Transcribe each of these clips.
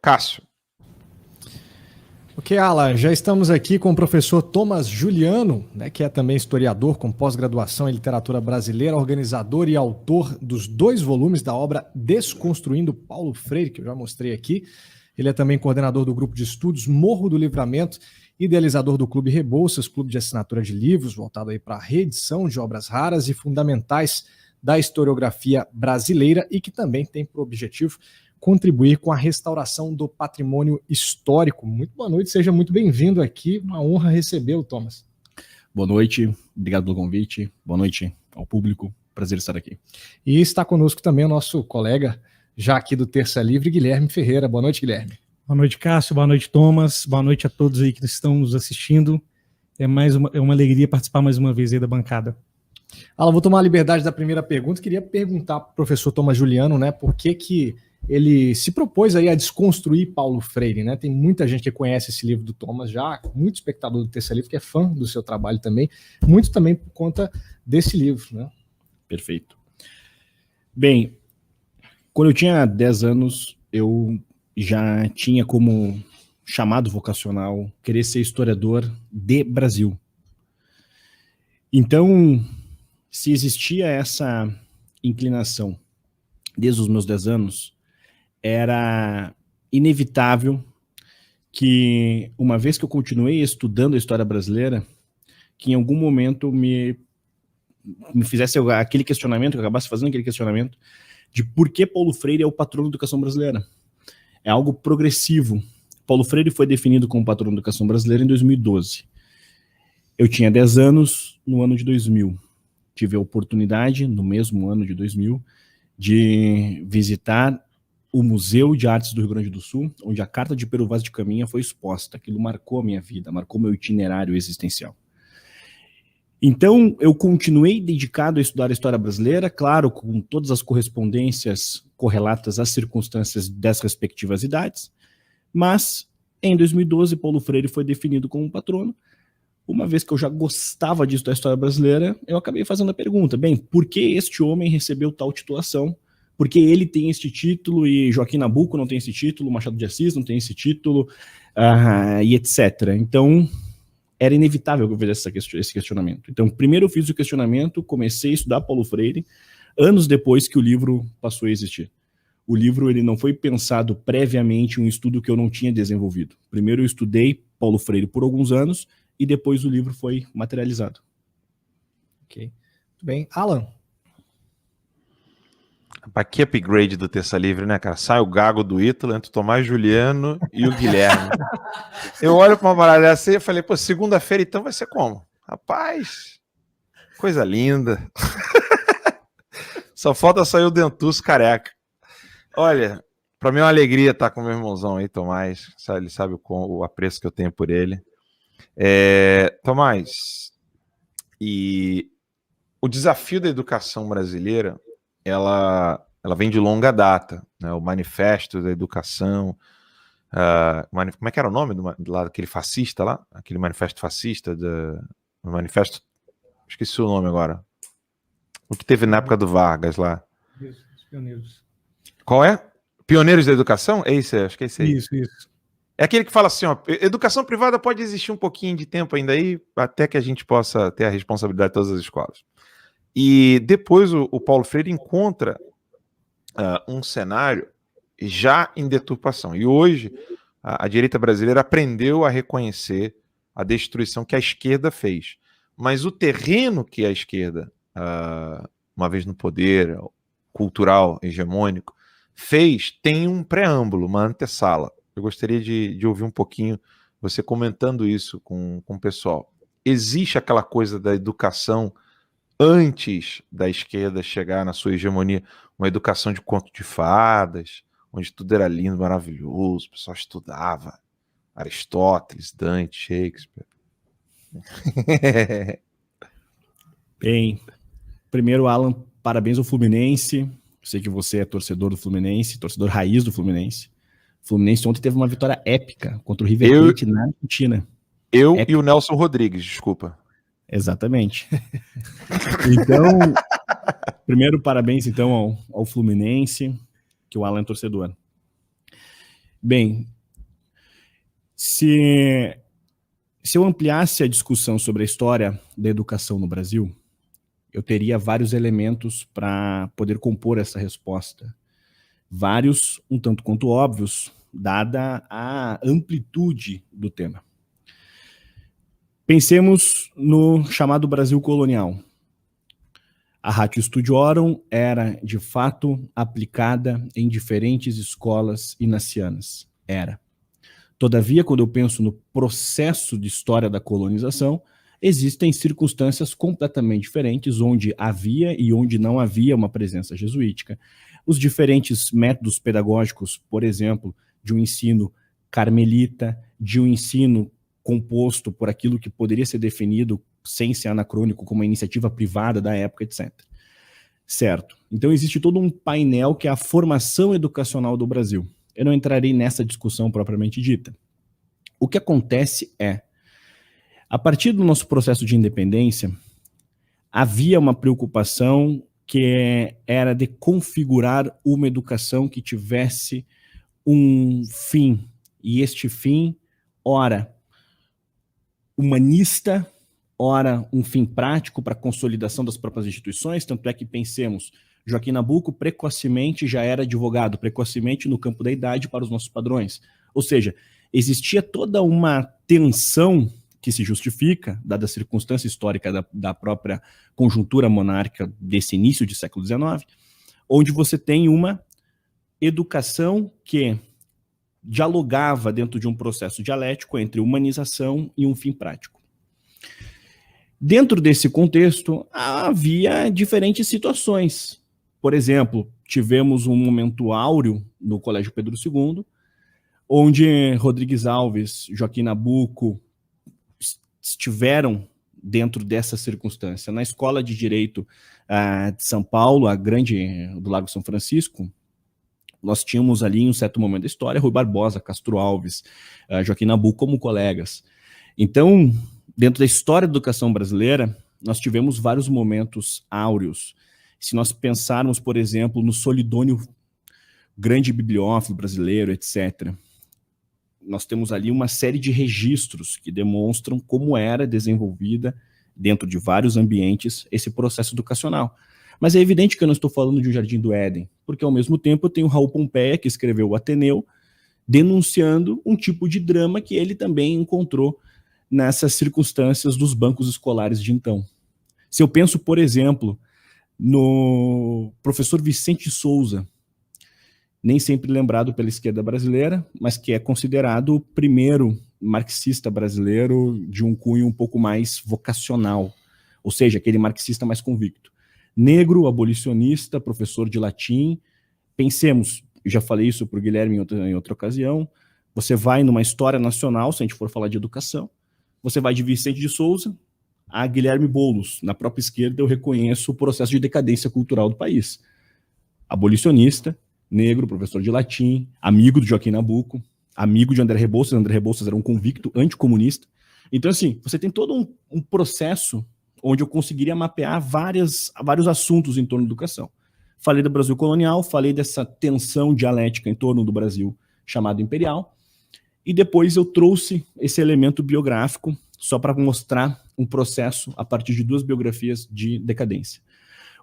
Cássio. Ok, Alan, já estamos aqui com o professor Thomas Juliano, né, que é também historiador com pós-graduação em literatura brasileira, organizador e autor dos 2 volumes da obra Desconstruindo Paulo Freire, que eu já mostrei aqui. Ele é também coordenador do grupo de estudos Morro do Livramento, idealizador do Clube Rebouças, clube de assinatura de livros, voltado aí para a reedição de obras raras e fundamentais da historiografia brasileira e que também tem por objetivo contribuir com a restauração do patrimônio histórico. Muito boa noite, seja muito bem-vindo aqui, uma honra recebê-lo, Thomas. Boa noite, obrigado pelo convite, boa noite ao público, prazer estar aqui. E está conosco também o nosso colega, já aqui do Terça Livre, Guilherme Ferreira. Boa noite, Guilherme. Boa noite, Cássio, boa noite, Thomas, boa noite a todos aí que estão nos assistindo. É uma alegria participar mais uma vez aí da bancada. Alan, vou tomar a liberdade da primeira pergunta, queria perguntar para o professor Thomas Juliano, né, por que ele se propôs aí a desconstruir Paulo Freire, né? Tem muita gente que conhece esse livro do Thomas já, muito espectador do Terça Livre que é fã do seu trabalho também, muito também por conta desse livro, né? Perfeito. Bem, quando eu tinha 10 anos, eu já tinha como chamado vocacional querer ser historiador de Brasil. Então, se existia essa inclinação desde os meus 10 anos, era inevitável que, uma vez que eu continuei estudando a história brasileira, que em algum momento me fizesse aquele questionamento, que eu acabasse fazendo aquele questionamento, de por que Paulo Freire é o patrono da educação brasileira. É algo progressivo. Paulo Freire foi definido como patrono da educação brasileira em 2012. Eu tinha 10 anos no ano de 2000. Tive a oportunidade, no mesmo ano de 2000, de visitar o Museu de Artes do Rio Grande do Sul, onde a Carta de Pero Vaz de Caminha foi exposta. Aquilo marcou a minha vida, marcou meu itinerário existencial. Então, eu continuei dedicado a estudar a história brasileira, claro, com todas as correspondências correlatas às circunstâncias das respectivas idades, mas, em 2012, Paulo Freire foi definido como patrono. Uma vez que eu já gostava disso da história brasileira, eu acabei fazendo a pergunta, bem, por que este homem recebeu tal titulação? Por que ele tem este título e Joaquim Nabuco não tem esse título, Machado de Assis não tem esse título, e etc. Então, era inevitável que eu fizesse esse questionamento. Então, primeiro eu fiz o questionamento, comecei a estudar Paulo Freire, anos depois que o livro passou a existir. O livro ele não foi pensado previamente um estudo que eu não tinha desenvolvido. Primeiro eu estudei Paulo Freire por alguns anos, e depois o livro foi materializado. Ok. Muito bem. Alan? Que upgrade do Terça Livre, né, cara? Sai o Gago do Ítalo, entra o Tomás Juliano e o Guilherme. Eu olho para uma parada dessa e falei, pô, segunda-feira então vai ser como? Rapaz, coisa linda. Só falta sair o Dentuço careca. Olha, para mim é uma alegria estar com meu irmãozão aí, Tomás. Ele sabe o apreço que eu tenho por ele. Tomás, e o desafio da educação brasileira, ela vem de longa data, né? O Manifesto da Educação, como é que era o nome daquele fascista lá? Aquele manifesto fascista, o manifesto, esqueci o nome agora, o que teve na época do Vargas lá. Isso, os pioneiros. Qual é? Pioneiros da Educação? É isso, acho que é esse aí. Isso. É aquele que fala assim, ó, educação privada pode existir um pouquinho de tempo ainda aí, até que a gente possa ter a responsabilidade de todas as escolas. E depois o Paulo Freire encontra um cenário já em deturpação. E hoje a direita brasileira aprendeu a reconhecer a destruição que a esquerda fez. Mas o terreno que a esquerda, uma vez no poder cultural hegemônico, fez, tem um preâmbulo, uma antessala. Eu gostaria de ouvir um pouquinho você comentando isso com o pessoal. Existe aquela coisa da educação antes da esquerda chegar na sua hegemonia, uma educação de conto de fadas, onde tudo era lindo, maravilhoso, o pessoal estudava Aristóteles, Dante, Shakespeare. Bem, primeiro, Alan, parabéns ao Fluminense. Sei que você é torcedor do Fluminense, torcedor raiz do Fluminense. O Fluminense ontem teve uma vitória épica contra o River Plate na Argentina. E o Nelson Rodrigues, desculpa. Exatamente. Então, primeiro, parabéns então ao Fluminense, que o Alan é torcedor. Bem, se eu ampliasse a discussão sobre a história da educação no Brasil, eu teria vários elementos para poder compor essa resposta. Vários, um tanto quanto óbvios, dada a amplitude do tema. Pensemos no chamado Brasil colonial. A Ratio Studiorum era, de fato, aplicada em diferentes escolas inacianas. Era. Todavia, quando eu penso no processo de história da colonização, existem circunstâncias completamente diferentes, onde havia e onde não havia uma presença jesuítica. Os diferentes métodos pedagógicos, por exemplo, de um ensino carmelita, de um ensino composto por aquilo que poderia ser definido, sem ser anacrônico, como uma iniciativa privada da época, etc. Certo. Então existe todo um painel que é a formação educacional do Brasil. Eu não entrarei nessa discussão propriamente dita. O que acontece é, a partir do nosso processo de independência, havia uma preocupação que era de configurar uma educação que tivesse um fim, e este fim, ora, humanista, ora, um fim prático para a consolidação das próprias instituições, tanto é que pensemos, Joaquim Nabuco precocemente já era advogado, precocemente no campo da idade para os nossos padrões. Ou seja, existia toda uma tensão que se justifica, dada a circunstância histórica da própria conjuntura monárquica desse início de século XIX, onde você tem uma educação que dialogava dentro de um processo dialético entre humanização e um fim prático. Dentro desse contexto, havia diferentes situações. Por exemplo, tivemos um momento áureo no Colégio Pedro II, onde Rodrigues Alves, Joaquim Nabuco estiveram dentro dessa circunstância. Na Escola de Direito de São Paulo, a grande do Lago São Francisco, nós tínhamos ali, em um certo momento da história, Rui Barbosa, Castro Alves, Joaquim Nabuco como colegas. Então, dentro da história da educação brasileira, nós tivemos vários momentos áureos. Se nós pensarmos, por exemplo, no Solidônio, grande bibliófilo brasileiro, etc., nós temos ali uma série de registros que demonstram como era desenvolvida, dentro de vários ambientes, esse processo educacional. Mas é evidente que eu não estou falando de um Jardim do Éden, porque ao mesmo tempo eu tenho Raul Pompeia, que escreveu o Ateneu, denunciando um tipo de drama que ele também encontrou nessas circunstâncias dos bancos escolares de então. Se eu penso, por exemplo, no professor Vicente Souza, nem sempre lembrado pela esquerda brasileira, mas que é considerado o primeiro marxista brasileiro de um cunho um pouco mais vocacional, ou seja, aquele marxista mais convicto. Negro, abolicionista, professor de latim. Pensemos, já falei isso para o Guilherme em outra ocasião, você vai numa história nacional, se a gente for falar de educação, você vai de Vicente de Souza a Guilherme Boulos. Na própria esquerda eu reconheço o processo de decadência cultural do país. Abolicionista, negro, professor de latim, amigo do Joaquim Nabuco, amigo de André Rebouças. André Rebouças era um convicto anticomunista. Então, assim, você tem todo um processo onde eu conseguiria mapear vários assuntos em torno da educação. Falei do Brasil colonial, falei dessa tensão dialética em torno do Brasil chamado imperial, e depois eu trouxe esse elemento biográfico só para mostrar um processo a partir de duas biografias de decadência.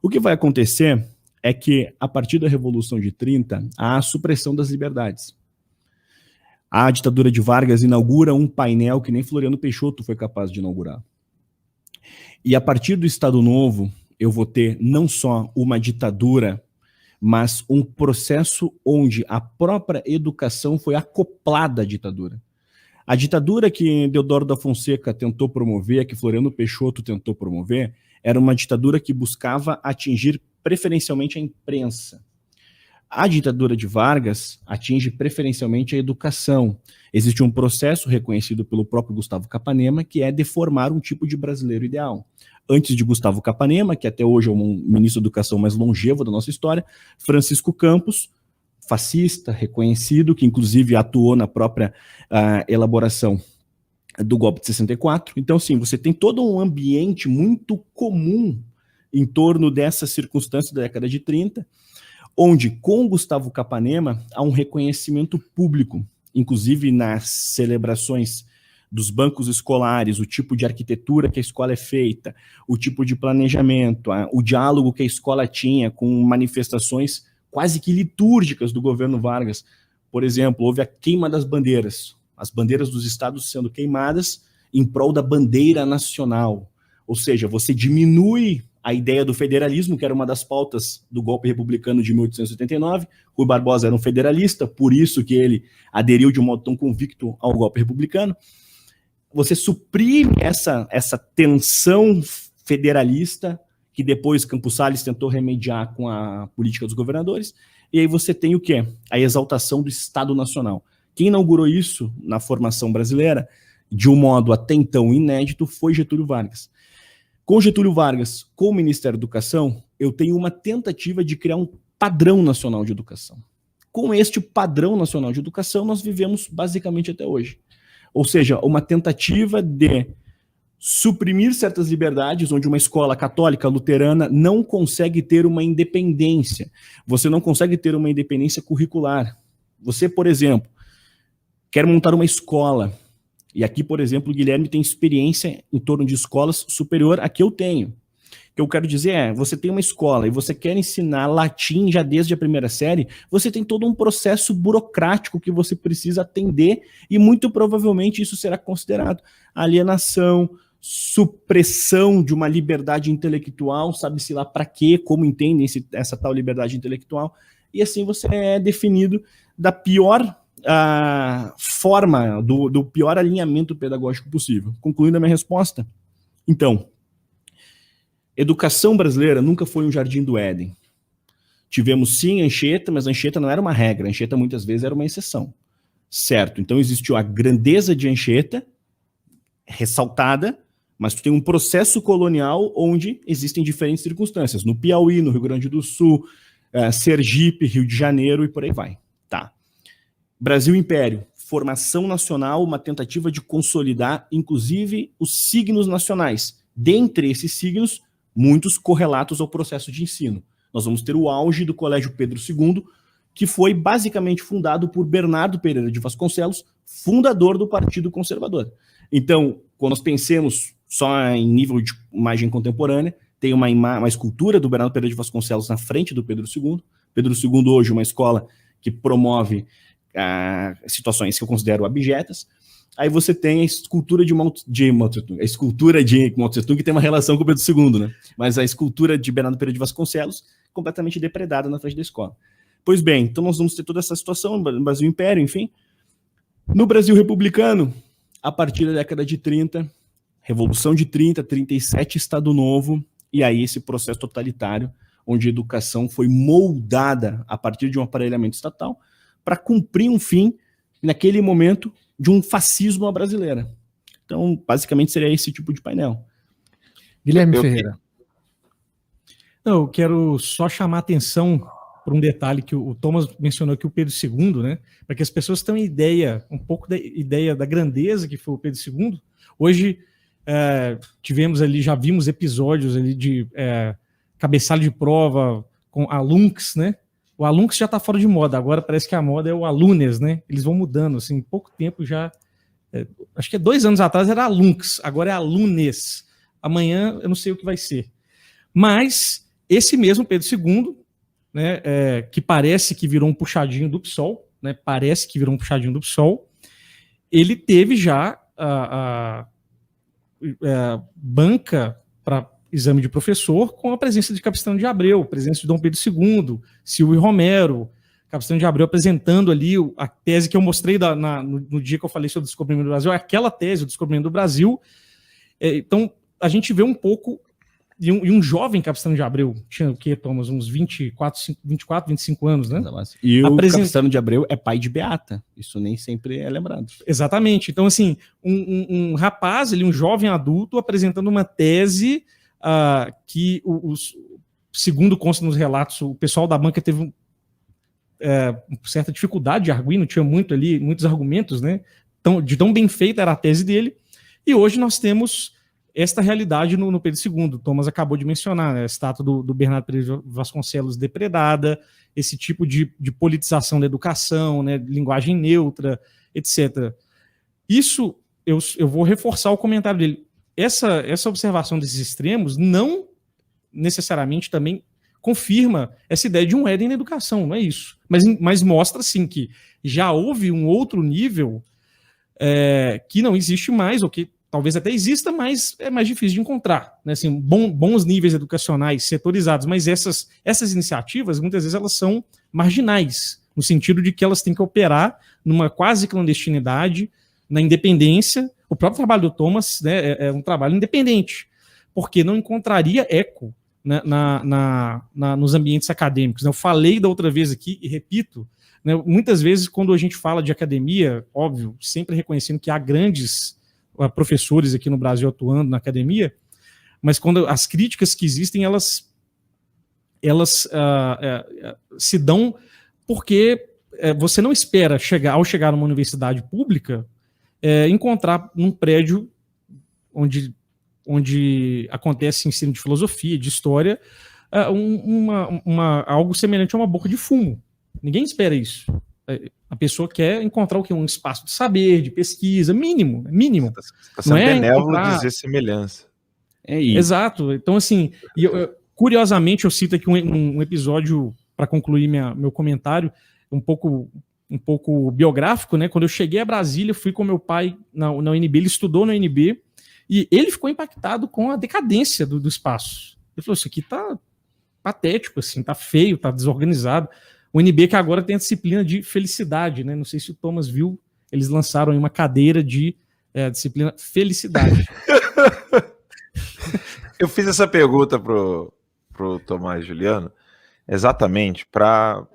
O que vai acontecer é que, a partir da Revolução de 30, há a supressão das liberdades. A ditadura de Vargas inaugura um painel que nem Floriano Peixoto foi capaz de inaugurar. E a partir do Estado Novo, eu vou ter não só uma ditadura, mas um processo onde a própria educação foi acoplada à ditadura. A ditadura que Deodoro da Fonseca tentou promover, que Floriano Peixoto tentou promover, era uma ditadura que buscava atingir preferencialmente a imprensa. A ditadura de Vargas atinge preferencialmente a educação. Existe um processo reconhecido pelo próprio Gustavo Capanema, que é deformar um tipo de brasileiro ideal. Antes de Gustavo Capanema, que até hoje é um ministro da educação mais longevo da nossa história, Francisco Campos, fascista, reconhecido, que inclusive atuou na própria elaboração do golpe de 64. Então, sim, você tem todo um ambiente muito comum em torno dessa circunstância da década de 30, onde com Gustavo Capanema há um reconhecimento público, inclusive nas celebrações dos bancos escolares, o tipo de arquitetura que a escola é feita, o tipo de planejamento, o diálogo que a escola tinha com manifestações quase que litúrgicas do governo Vargas. Por exemplo, houve a queima das bandeiras, as bandeiras dos estados sendo queimadas em prol da bandeira nacional. Ou seja, você diminui a ideia do federalismo, que era uma das pautas do golpe republicano de 1889. Rui Barbosa era um federalista, por isso que ele aderiu de um modo tão convicto ao golpe republicano. Você suprime essa tensão federalista, que depois Campos Salles tentou remediar com a política dos governadores, e aí você tem o quê? A exaltação do Estado Nacional. Quem inaugurou isso na formação brasileira, de um modo até então inédito, foi Getúlio Vargas. Com Getúlio Vargas, com o Ministério da Educação, eu tenho uma tentativa de criar um padrão nacional de educação. Com este padrão nacional de educação, nós vivemos basicamente até hoje. Ou seja, uma tentativa de suprimir certas liberdades, onde uma escola católica luterana não consegue ter uma independência. Você não consegue ter uma independência curricular. Você, por exemplo, quer montar uma escola, e aqui, por exemplo, o Guilherme tem experiência em torno de escolas superior à que eu tenho. O que eu quero dizer é, você tem uma escola e você quer ensinar latim já desde a primeira série, você tem todo um processo burocrático que você precisa atender e muito provavelmente isso será considerado alienação, supressão de uma liberdade intelectual, sabe-se lá para quê, como entendem essa tal liberdade intelectual, e assim você é definido da pior forma, do pior alinhamento pedagógico possível. Concluindo a minha resposta, então, educação brasileira nunca foi um jardim do Éden. Tivemos sim Anchieta, mas Anchieta não era uma regra, Anchieta muitas vezes era uma exceção. Certo, então existiu a grandeza de Anchieta, ressaltada, mas tu tem um processo colonial onde existem diferentes circunstâncias. No Piauí, no Rio Grande do Sul, Sergipe, Rio de Janeiro e por aí vai. Tá. Brasil Império, formação nacional, uma tentativa de consolidar, inclusive, os signos nacionais. Dentre esses signos, muitos correlatos ao processo de ensino. Nós vamos ter o auge do Colégio Pedro II, que foi basicamente fundado por Bernardo Pereira de Vasconcelos, fundador do Partido Conservador. Então, quando nós pensemos só em nível de imagem contemporânea, tem uma escultura do Bernardo Pereira de Vasconcelos na frente do Pedro II. Pedro II hoje uma escola que promove situações que eu considero abjetas. Aí você tem a escultura de Mao Tse-tung, a escultura de Mao Tse-tung que tem uma relação com o Pedro II, né? Mas a escultura de Bernardo Pereira de Vasconcelos completamente depredada na frente da escola. Pois bem, então nós vamos ter toda essa situação no Brasil Império, enfim. No Brasil Republicano, a partir da década de 30, Revolução de 30, 37, Estado Novo, e aí esse processo totalitário, onde a educação foi moldada a partir de um aparelhamento estatal para cumprir um fim, naquele momento, de um fascismo à brasileira. Então, basicamente, seria esse tipo de painel. Guilherme Ferreira. Eu quero só chamar a atenção para um detalhe que o Thomas mencionou aqui, o Pedro II, né? Para que as pessoas tenham ideia, um pouco da ideia da grandeza que foi o Pedro II. Hoje, tivemos ali, já vimos episódios ali de cabeçalho de prova com Alunx, né? O Alunx já está fora de moda, agora parece que a moda é o Alunes, né? Eles vão mudando, assim, em pouco tempo já... acho que 2 anos atrás era Alunx, agora é Alunes. Amanhã eu não sei o que vai ser. Mas esse mesmo Pedro II, né, que parece que virou um puxadinho do PSOL, né? Parece que virou um puxadinho do PSOL, ele teve já a banca para exame de professor com a presença de Capistrano de Abreu, presença de Dom Pedro II, Silvio Romero, Capistrano de Abreu apresentando ali a tese que eu mostrei no dia que eu falei sobre o descobrimento do Brasil, é aquela tese, o descobrimento do Brasil. Então, a gente vê um pouco de um jovem Capistrano de Abreu, tinha o quê, Thomas? Uns 24, 25 anos, né? E o Capistrano de Abreu é pai de Beata, isso nem sempre é lembrado. Exatamente, então assim, um rapaz, um jovem adulto apresentando uma tese que, segundo consta nos relatos, o pessoal da banca teve certa dificuldade de arguir, não tinha muitos argumentos, né? De tão bem feita era a tese dele, e hoje nós temos esta realidade no Pedro II. O Thomas acabou de mencionar, né? A estátua do Bernardo Pereira Vasconcelos depredada, esse tipo de politização da educação, né? Linguagem neutra, etc. Isso, eu vou reforçar o comentário dele. Essa observação desses extremos não necessariamente também confirma essa ideia de um Éden na educação, não é isso. Mas mostra, sim, que já houve um outro nível que não existe mais, ou que talvez até exista, mas é mais difícil de encontrar. Né? Assim, bons níveis educacionais setorizados, mas essas iniciativas, muitas vezes, elas são marginais, no sentido de que elas têm que operar numa quase clandestinidade, na independência. O próprio trabalho do Thomas, né, é um trabalho independente, porque não encontraria eco, né, nos ambientes acadêmicos. Eu falei da outra vez aqui e repito, né, muitas vezes quando a gente fala de academia, óbvio, sempre reconhecendo que há grandes professores aqui no Brasil atuando na academia, mas quando as críticas que existem, elas se dão porque você não espera ao chegar numa universidade pública encontrar num prédio onde acontece ensino de filosofia, de história, algo semelhante a uma boca de fumo. Ninguém espera isso. A pessoa quer encontrar o quê? Um espaço de saber, de pesquisa, mínimo. Está sendo benévolo dizer semelhança. Exato. Então, assim, curiosamente, eu cito aqui um episódio, para concluir meu comentário, um pouco biográfico, né? Quando eu cheguei a Brasília, fui com meu pai na UNB, ele estudou na UNB, e ele ficou impactado com a decadência do espaço. Ele falou, isso aqui tá patético, assim, tá feio, tá desorganizado. O UNB que agora tem a disciplina de felicidade, né? Não sei se o Thomas viu, eles lançaram aí uma cadeira de disciplina felicidade. Eu fiz essa pergunta pro Tomás Juliano exatamente para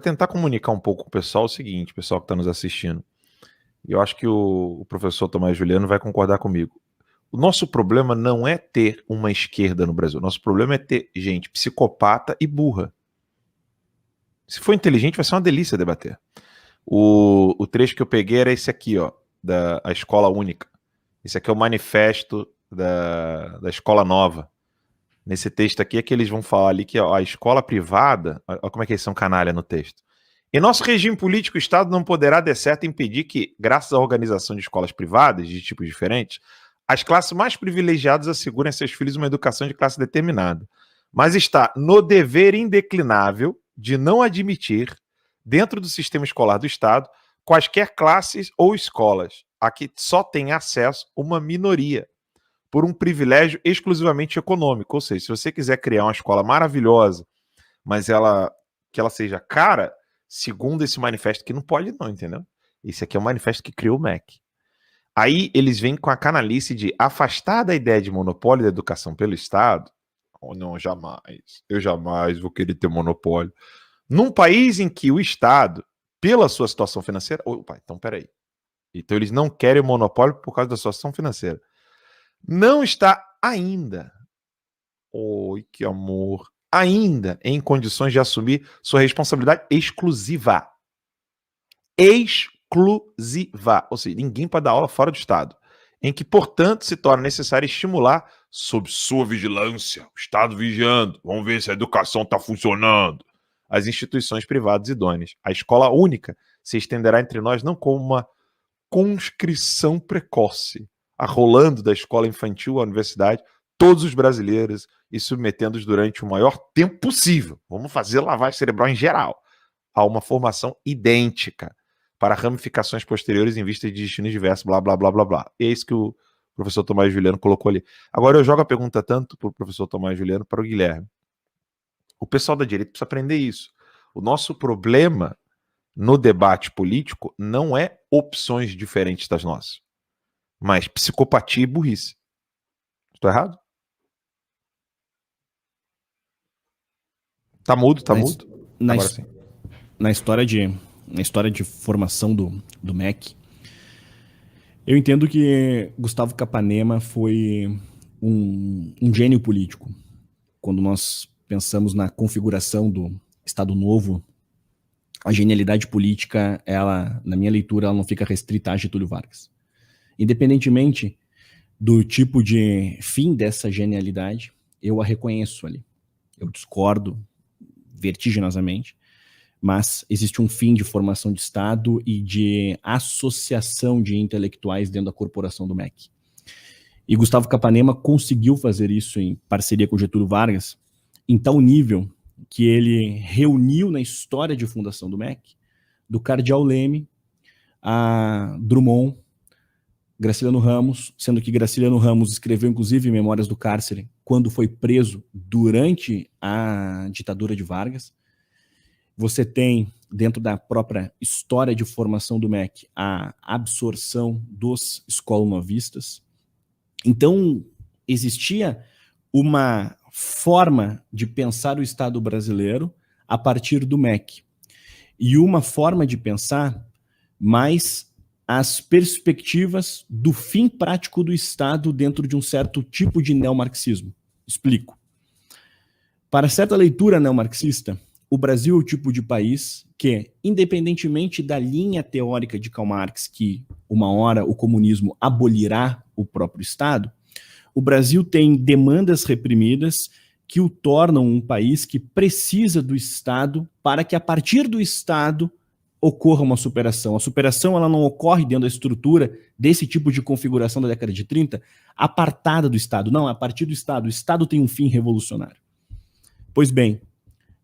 tentar comunicar um pouco com o pessoal o seguinte, pessoal que está nos assistindo. E eu acho que o professor Tomás Juliano vai concordar comigo. O nosso problema não é ter uma esquerda no Brasil. O nosso problema é ter gente psicopata e burra. Se for inteligente, vai ser uma delícia debater. O trecho que eu peguei era esse aqui, ó, da Escola Única. Esse aqui é o manifesto da Escola Nova. Nesse texto aqui é que eles vão falar ali que ó, a escola privada, olha como é que eles são canalha no texto. Em nosso regime político, o Estado não poderá, de certo, impedir que, graças à organização de escolas privadas, de tipos diferentes, as classes mais privilegiadas assegurem a seus filhos uma educação de classe determinada. Mas está no dever indeclinável de não admitir, dentro do sistema escolar do Estado, quaisquer classes ou escolas a que só tem acesso uma minoria, por um privilégio exclusivamente econômico. Ou seja, se você quiser criar uma escola maravilhosa, mas que ela seja cara, segundo esse manifesto, que não pode não, entendeu? Esse aqui é o manifesto que criou o MEC. Aí eles vêm com a canalice de afastar da ideia de monopólio da educação pelo Estado. Oh, não, jamais. Eu jamais vou querer ter monopólio. Num país em que o Estado, pela sua situação financeira... Opa, então peraí. Então eles não querem o monopólio por causa da sua situação financeira. Não está ainda, oi, que amor, ainda em condições de assumir sua responsabilidade exclusiva. Exclusiva. Ou seja, ninguém pode dar aula fora do Estado. Em que, portanto, se torna necessário estimular, sob sua vigilância, o Estado vigiando, vamos ver se a educação está funcionando, as instituições privadas idôneas. A escola única se estenderá entre nós não como uma conscrição precoce, arrolando da escola infantil à universidade todos os brasileiros e submetendo-os durante o maior tempo possível. Vamos fazer lavagem cerebral em geral, a uma formação idêntica para ramificações posteriores em vista de destinos diversos, blá, blá, blá, blá, blá. É isso que o professor Tomás Juliano colocou ali. Agora eu jogo a pergunta tanto para o professor Tomás Juliano para o Guilherme. O pessoal da direita precisa aprender isso. O nosso problema no debate político não é opções diferentes das nossas, mas psicopatia e burrice. Estou errado? Tá mudo, tá mudo? Agora sim. Na história de formação do MEC, eu entendo que Gustavo Capanema foi um gênio político. Quando nós pensamos na configuração do Estado Novo, a genialidade política, ela, na minha leitura, ela não fica restrita a Getúlio Vargas. Independentemente do tipo de fim dessa genialidade, eu a reconheço ali. Eu discordo vertiginosamente, mas existe um fim de formação de Estado e de associação de intelectuais dentro da corporação do MEC. E Gustavo Capanema conseguiu fazer isso em parceria com Getúlio Vargas, em tal nível que ele reuniu na história de fundação do MEC, do Cardeal Leme a Drummond, Graciliano Ramos, sendo que Graciliano Ramos escreveu inclusive Memórias do Cárcere quando foi preso durante a ditadura de Vargas. Você tem, dentro da própria história de formação do MEC, a absorção dos escolonovistas. Então, existia uma forma de pensar o Estado brasileiro a partir do MEC. E uma forma de pensar mais as perspectivas do fim prático do Estado dentro de um certo tipo de neomarxismo. Explico. Para certa leitura neomarxista, o Brasil é o tipo de país que, independentemente da linha teórica de Karl Marx, que uma hora o comunismo abolirá o próprio Estado, o Brasil tem demandas reprimidas que o tornam um país que precisa do Estado para que, a partir do Estado, ocorra uma superação. A superação ela não ocorre dentro da estrutura desse tipo de configuração da década de 30, apartada do Estado. Não, é a partir do Estado. O Estado tem um fim revolucionário. Pois bem,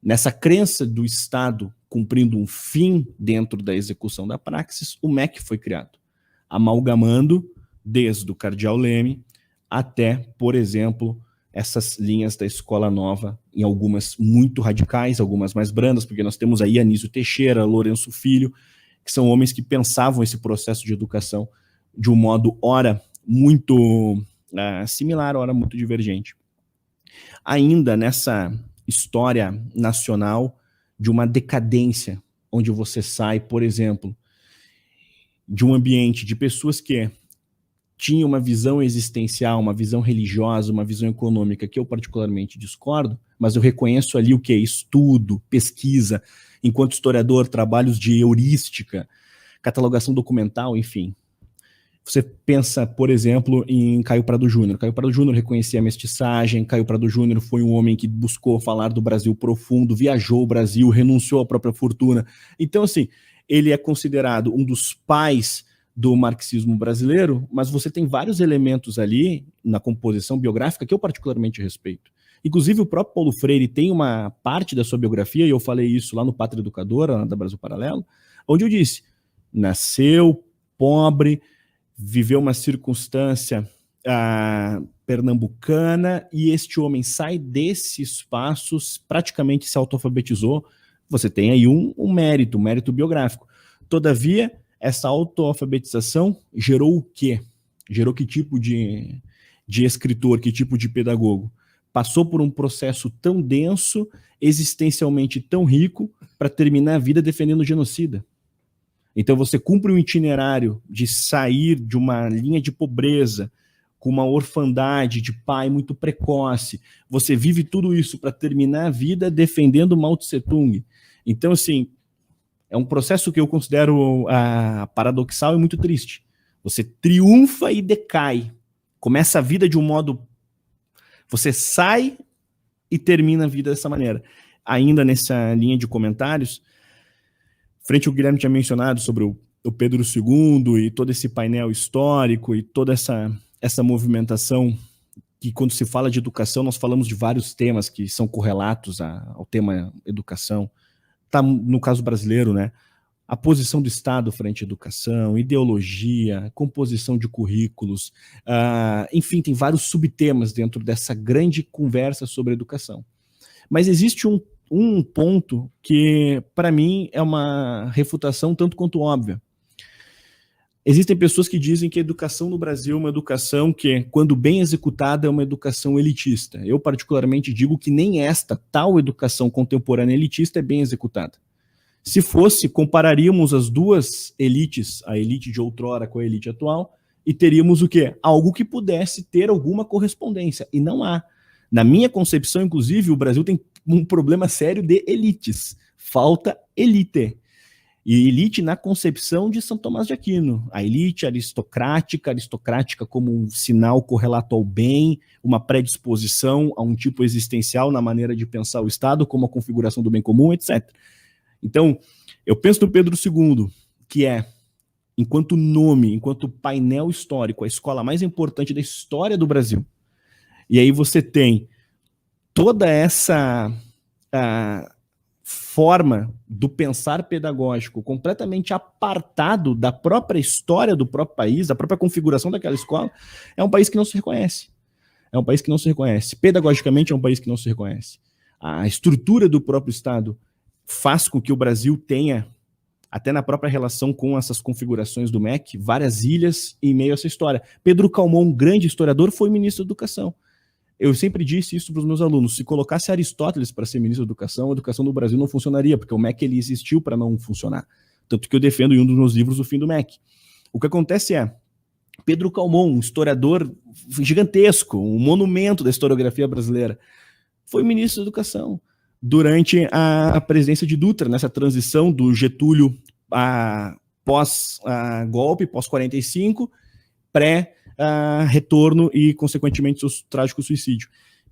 nessa crença do Estado cumprindo um fim dentro da execução da praxis, o MEC foi criado, amalgamando desde o Cardeal Leme até, por exemplo, essas linhas da Escola Nova, em algumas muito radicais, algumas mais brandas, porque nós temos aí Anísio Teixeira, Lourenço Filho, que são homens que pensavam esse processo de educação de um modo, ora, muito similar, ora, muito divergente. Ainda nessa história nacional de uma decadência, onde você sai, por exemplo, de um ambiente de pessoas que tinham uma visão existencial, uma visão religiosa, uma visão econômica, que eu particularmente discordo, mas eu reconheço ali o que é estudo, pesquisa, enquanto historiador, trabalhos de heurística, catalogação documental, enfim. Você pensa, por exemplo, em Caio Prado Júnior. Caio Prado Júnior reconhecia a mestiçagem, Caio Prado Júnior foi um homem que buscou falar do Brasil profundo, viajou o Brasil, renunciou à própria fortuna. Então, assim, ele é considerado um dos pais do marxismo brasileiro, mas você tem vários elementos ali na composição biográfica que eu particularmente respeito. Inclusive, o próprio Paulo Freire tem uma parte da sua biografia, e eu falei isso lá no Pátria Educadora, da Brasil Paralelo, onde eu disse, nasceu pobre, viveu uma circunstância pernambucana, e este homem sai desse espaço, praticamente se autoalfabetizou. Você tem aí um mérito biográfico. Todavia, essa autoalfabetização gerou o quê? Gerou que tipo de escritor, que tipo de pedagogo? Passou por um processo tão denso, existencialmente tão rico, para terminar a vida defendendo o genocida. Então você cumpre um itinerário de sair de uma linha de pobreza, com uma orfandade de pai muito precoce. Você vive tudo isso para terminar a vida defendendo Mao Tse Tung. Então, assim, é um processo que eu considero paradoxal e muito triste. Você triunfa e decai. Começa a vida de um modo... Você sai e termina a vida dessa maneira. Ainda nessa linha de comentários, frente ao que o Guilherme tinha mencionado sobre o Pedro II e todo esse painel histórico e toda essa movimentação que, quando se fala de educação, nós falamos de vários temas que são correlatos ao tema educação. Tá, no caso brasileiro, né? A posição do Estado frente à educação, ideologia, composição de currículos, enfim, tem vários subtemas dentro dessa grande conversa sobre educação. Mas existe um ponto que, para mim, é uma refutação tanto quanto óbvia. Existem pessoas que dizem que a educação no Brasil é uma educação que, quando bem executada, é uma educação elitista. Eu, particularmente, digo que nem esta tal educação contemporânea elitista é bem executada. Se fosse, compararíamos as duas elites, a elite de outrora com a elite atual, e teríamos o quê? Algo que pudesse ter alguma correspondência, e não há. Na minha concepção, inclusive, o Brasil tem um problema sério de elites. Falta elite. E elite na concepção de São Tomás de Aquino. A elite aristocrática como um sinal correlato ao bem, uma predisposição a um tipo existencial na maneira de pensar o Estado, como a configuração do bem comum, etc. Então, eu penso no Pedro II, que é, enquanto nome, enquanto painel histórico, a escola mais importante da história do Brasil. E aí você tem toda essa forma do pensar pedagógico completamente apartado da própria história do próprio país, da própria configuração daquela escola, é um país que não se reconhece. É um país que não se reconhece. Pedagogicamente é um país que não se reconhece. A estrutura do próprio Estado faz com que o Brasil tenha, até na própria relação com essas configurações do MEC, várias ilhas em meio a essa história. Pedro Calmon, um grande historiador, foi ministro da Educação. Eu sempre disse isso para os meus alunos, se colocasse Aristóteles para ser ministro da Educação, a educação do Brasil não funcionaria, porque o MEC ele existiu para não funcionar. Tanto que eu defendo em um dos meus livros o fim do MEC. O que acontece é, Pedro Calmon, um historiador gigantesco, um monumento da historiografia brasileira, foi ministro da Educação durante a presidência de Dutra, nessa transição do Getúlio pós-golpe, pós-45, pré-retorno e, consequentemente, seu trágico suicídio.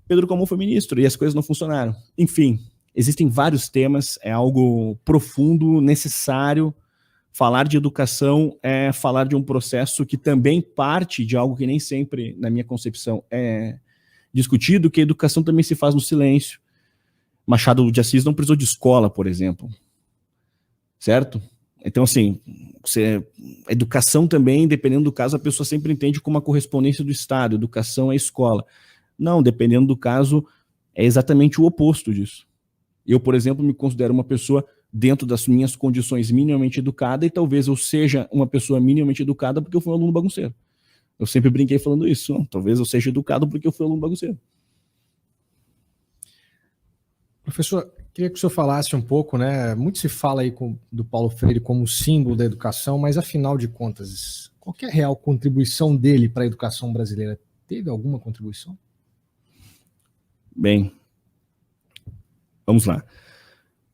Pedro Calmon foi ministro e as coisas não funcionaram. Enfim, existem vários temas, é algo profundo, necessário. Falar de educação é falar de um processo que também parte de algo que nem sempre, na minha concepção, é discutido, que a educação também se faz no silêncio. Machado de Assis não precisou de escola, por exemplo. Certo? Então, assim, educação também, dependendo do caso, a pessoa sempre entende como uma correspondência do Estado. Educação é escola. Não, dependendo do caso, é exatamente o oposto disso. Eu, por exemplo, me considero uma pessoa dentro das minhas condições minimamente educada, e talvez eu seja uma pessoa minimamente educada porque eu fui um aluno bagunceiro. Eu sempre brinquei falando isso. Não, talvez eu seja educado porque eu fui um aluno bagunceiro. Professor, queria que o senhor falasse um pouco, né? Muito se fala aí do Paulo Freire como símbolo da educação, mas afinal de contas, qual que é a real contribuição dele para a educação brasileira? Teve alguma contribuição? Bem, vamos lá.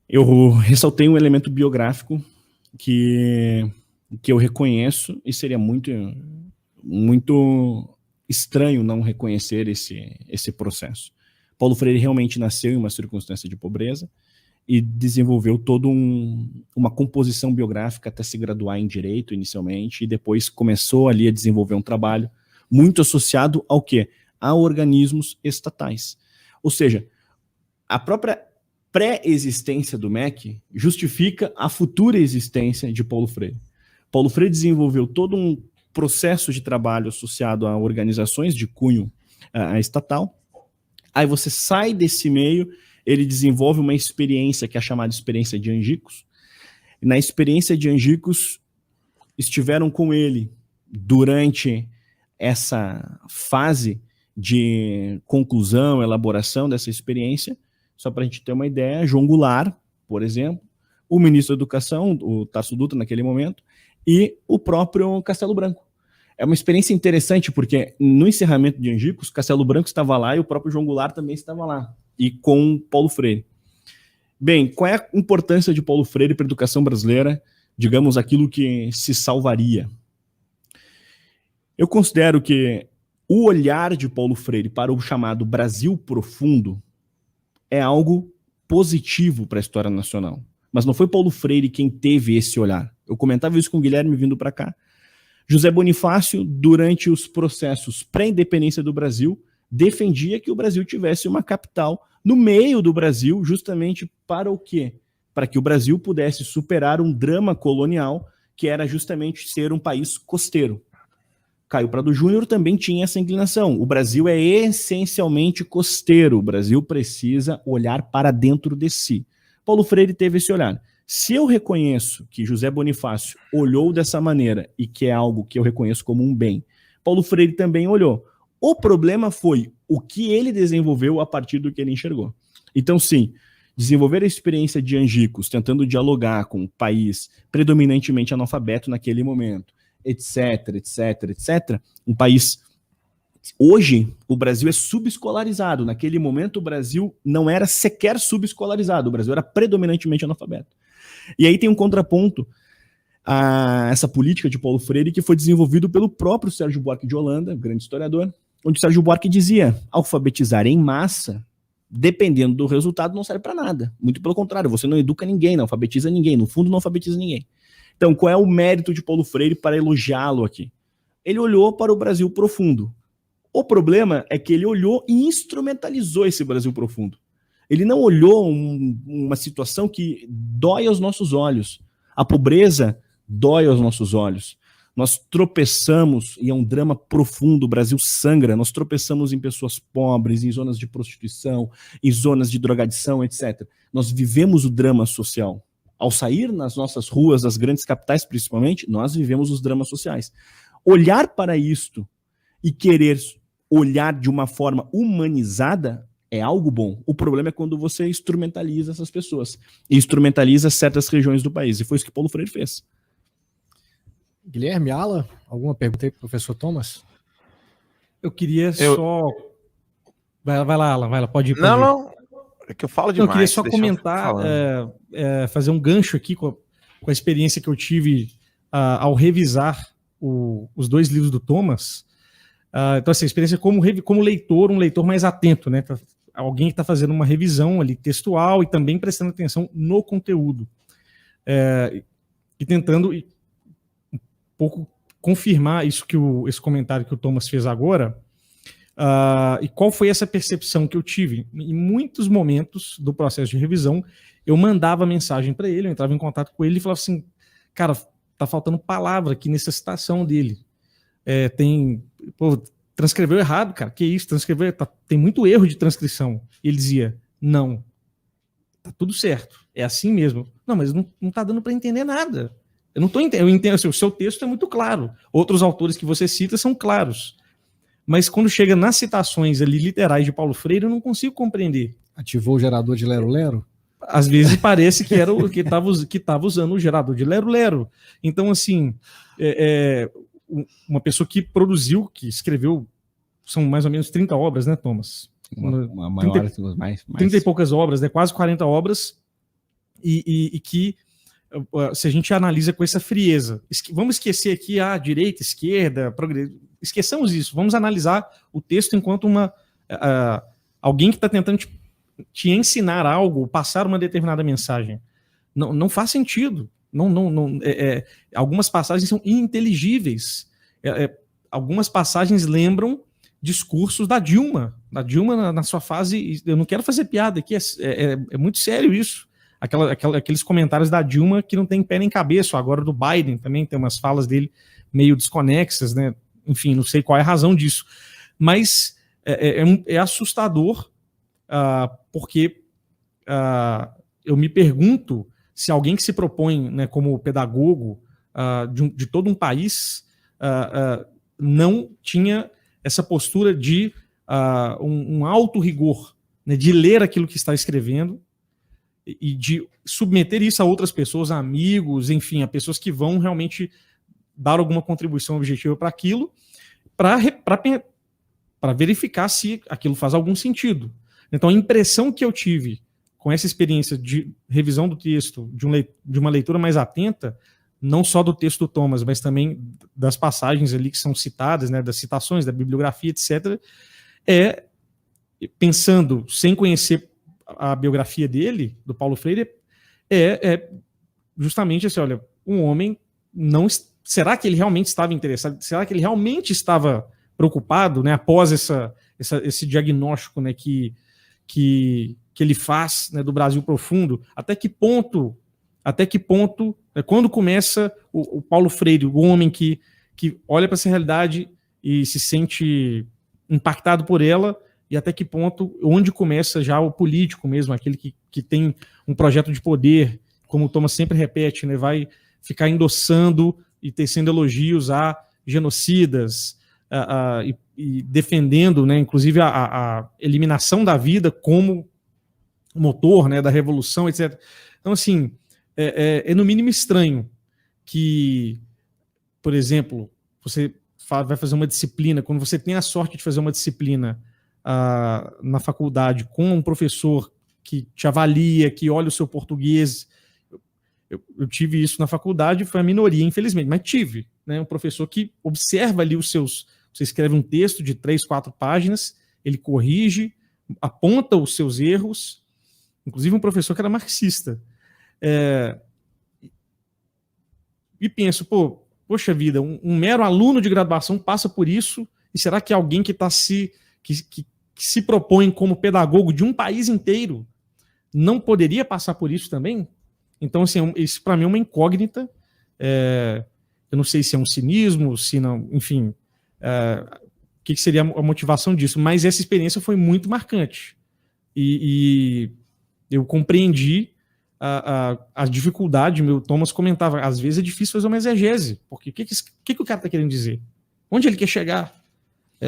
Eu ressaltei um elemento biográfico que eu reconheço e seria muito estranho não reconhecer esse processo. Paulo Freire realmente nasceu em uma circunstância de pobreza e desenvolveu toda uma composição biográfica até se graduar em Direito inicialmente, e depois começou ali a desenvolver um trabalho muito associado ao quê? A organismos estatais. Ou seja, a própria pré-existência do MEC justifica a futura existência de Paulo Freire. Paulo Freire desenvolveu todo um processo de trabalho associado a organizações de cunho estatal. Aí você sai desse meio, ele desenvolve uma experiência que é chamada experiência de Angicos. E na experiência de Angicos, estiveram com ele durante essa fase de conclusão, elaboração dessa experiência, só para a gente ter uma ideia, João Goulart, por exemplo, o ministro da Educação, o Tarso Dutra naquele momento, e o próprio Castelo Branco. É uma experiência interessante, porque no encerramento de Angicos, Castelo Branco estava lá e o próprio João Goulart também estava lá, e com Paulo Freire. Bem, qual é a importância de Paulo Freire para a educação brasileira, digamos, aquilo que se salvaria? Eu considero que o olhar de Paulo Freire para o chamado Brasil profundo é algo positivo para a história nacional. Mas não foi Paulo Freire quem teve esse olhar. Eu comentava isso com o Guilherme vindo para cá. José Bonifácio, durante os processos pré-independência do Brasil, defendia que o Brasil tivesse uma capital no meio do Brasil, justamente para o quê? Para que o Brasil pudesse superar um drama colonial, que era justamente ser um país costeiro. Caio Prado Júnior também tinha essa inclinação. O Brasil é essencialmente costeiro, o Brasil precisa olhar para dentro de si. Paulo Freire teve esse olhar. Se eu reconheço que José Bonifácio olhou dessa maneira e que é algo que eu reconheço como um bem, Paulo Freire também olhou. O problema foi o que ele desenvolveu a partir do que ele enxergou. Então, sim, desenvolver a experiência de Angicos, tentando dialogar com um país predominantemente analfabeto naquele momento, etc, etc, etc, um país... Hoje, o Brasil é subescolarizado. Naquele momento, o Brasil não era sequer subescolarizado. O Brasil era predominantemente analfabeto. E aí tem um contraponto a essa política de Paulo Freire que foi desenvolvido pelo próprio Sérgio Buarque de Holanda, grande historiador, onde o Sérgio Buarque dizia: alfabetizar em massa, dependendo do resultado, não serve para nada. Muito pelo contrário, você não educa ninguém, não alfabetiza ninguém, no fundo não alfabetiza ninguém. Então, qual é o mérito de Paulo Freire para elogiá-lo aqui? Ele olhou para o Brasil profundo. O problema é que ele olhou e instrumentalizou esse Brasil profundo. Ele não olhou uma situação que dói aos nossos olhos. A pobreza dói aos nossos olhos. Nós tropeçamos, e é um drama profundo, o Brasil sangra, nós tropeçamos em pessoas pobres, em zonas de prostituição, em zonas de drogadição, etc. Nós vivemos o drama social. Ao sair nas nossas ruas, das grandes capitais principalmente, nós vivemos os dramas sociais. Olhar para isto e querer olhar de uma forma humanizada é algo bom. O problema é quando você instrumentaliza essas pessoas e instrumentaliza certas regiões do país. E foi isso que Paulo Freire fez. Guilherme, Ala, alguma pergunta aí para o professor Thomas? Eu queria só... Vai lá, Alan, vai lá, pode ir. Não, é que eu falo demais. Eu queria só comentar, fazer um gancho aqui com a experiência que eu tive ao revisar os 2 livros do Thomas. Então, assim, a experiência como leitor, um leitor mais atento, né? Alguém que está fazendo uma revisão ali textual e também prestando atenção no conteúdo. E tentando um pouco confirmar isso esse comentário que o Thomas fez agora. E qual foi essa percepção que eu tive? Em muitos momentos do processo de revisão, eu mandava mensagem para ele, eu entrava em contato com ele e falava assim: cara, tá faltando palavra aqui nessa citação dele. Transcreveu errado, cara, que isso, transcreveu, tem muito erro de transcrição. E ele dizia: não, tá tudo certo, é assim mesmo. Não, mas não tá dando para entender nada. Eu não tô entendendo, eu entendo, assim, o seu texto é muito claro, outros autores que você cita são claros. Mas quando chega nas citações ali literais de Paulo Freire, eu não consigo compreender. Ativou o gerador de lero-lero? Às vezes parece que era o que estava usando o gerador de lero-lero. Então, assim, uma pessoa que produziu, que escreveu, são mais ou menos 30 obras, né, Thomas? Uma maior, 30 e poucas obras, né, quase 40 obras, e que, se a gente analisa com essa frieza, vamos esquecer aqui a direita, esquerda, esqueçamos isso, vamos analisar o texto enquanto alguém que está tentando te ensinar algo, passar uma determinada mensagem. Não faz sentido. Algumas passagens são ininteligíveis. Algumas passagens lembram discursos da Dilma na sua fase. Eu não quero fazer piada aqui, é muito sério isso. Aqueles comentários da Dilma que não tem pé nem cabeça. Agora do Biden também tem umas falas dele meio desconexas, né? Enfim, não sei qual é a razão disso. Mas é assustador, porque eu me pergunto se alguém que se propõe, né, como pedagogo de todo um país não tinha essa postura de um alto rigor, né, de ler aquilo que está escrevendo e de submeter isso a outras pessoas, a amigos, enfim, a pessoas que vão realmente dar alguma contribuição objetiva para aquilo, para verificar se aquilo faz algum sentido. Então, a impressão que eu tive com essa experiência de revisão do texto, de uma leitura mais atenta, não só do texto do Thomas, mas também das passagens ali que são citadas, né, das citações, da bibliografia, etc., pensando, sem conhecer a biografia dele, do Paulo Freire, justamente assim, olha, um homem não... Será que ele realmente estava interessado? Será que ele realmente estava preocupado, né, após esse diagnóstico, né, que ele faz, né, do Brasil profundo? Até que ponto, né, quando começa o Paulo Freire, o homem que olha para essa realidade e se sente impactado por ela, e até que ponto, onde começa já o político mesmo, aquele que tem um projeto de poder, como o Thomas sempre repete, né, vai ficar endossando e tecendo elogios a genocidas, e defendendo, né, inclusive a eliminação da vida como motor, né, da revolução, etc. Então, assim, no mínimo estranho que, por exemplo, você vai fazer uma disciplina, quando você tem a sorte de fazer uma disciplina na faculdade com um professor que te avalia, que olha o seu português. Eu tive isso na faculdade, foi a minoria, infelizmente, mas tive, né? Um professor que observa ali os seus... Você escreve um texto de 3, 4 páginas, ele corrige, aponta os seus erros, inclusive um professor que era marxista. E penso, poxa vida, um mero aluno de graduação passa por isso, e será que alguém que se propõe como pedagogo de um país inteiro não poderia passar por isso também? Então, assim, isso para mim é uma incógnita. Eu não sei se é um cinismo, se não, enfim, o que seria a motivação disso, mas essa experiência foi muito marcante. E eu compreendi a dificuldade. Meu Thomas comentava, às vezes é difícil fazer uma exegese, porque o que o cara está querendo dizer? Onde ele quer chegar?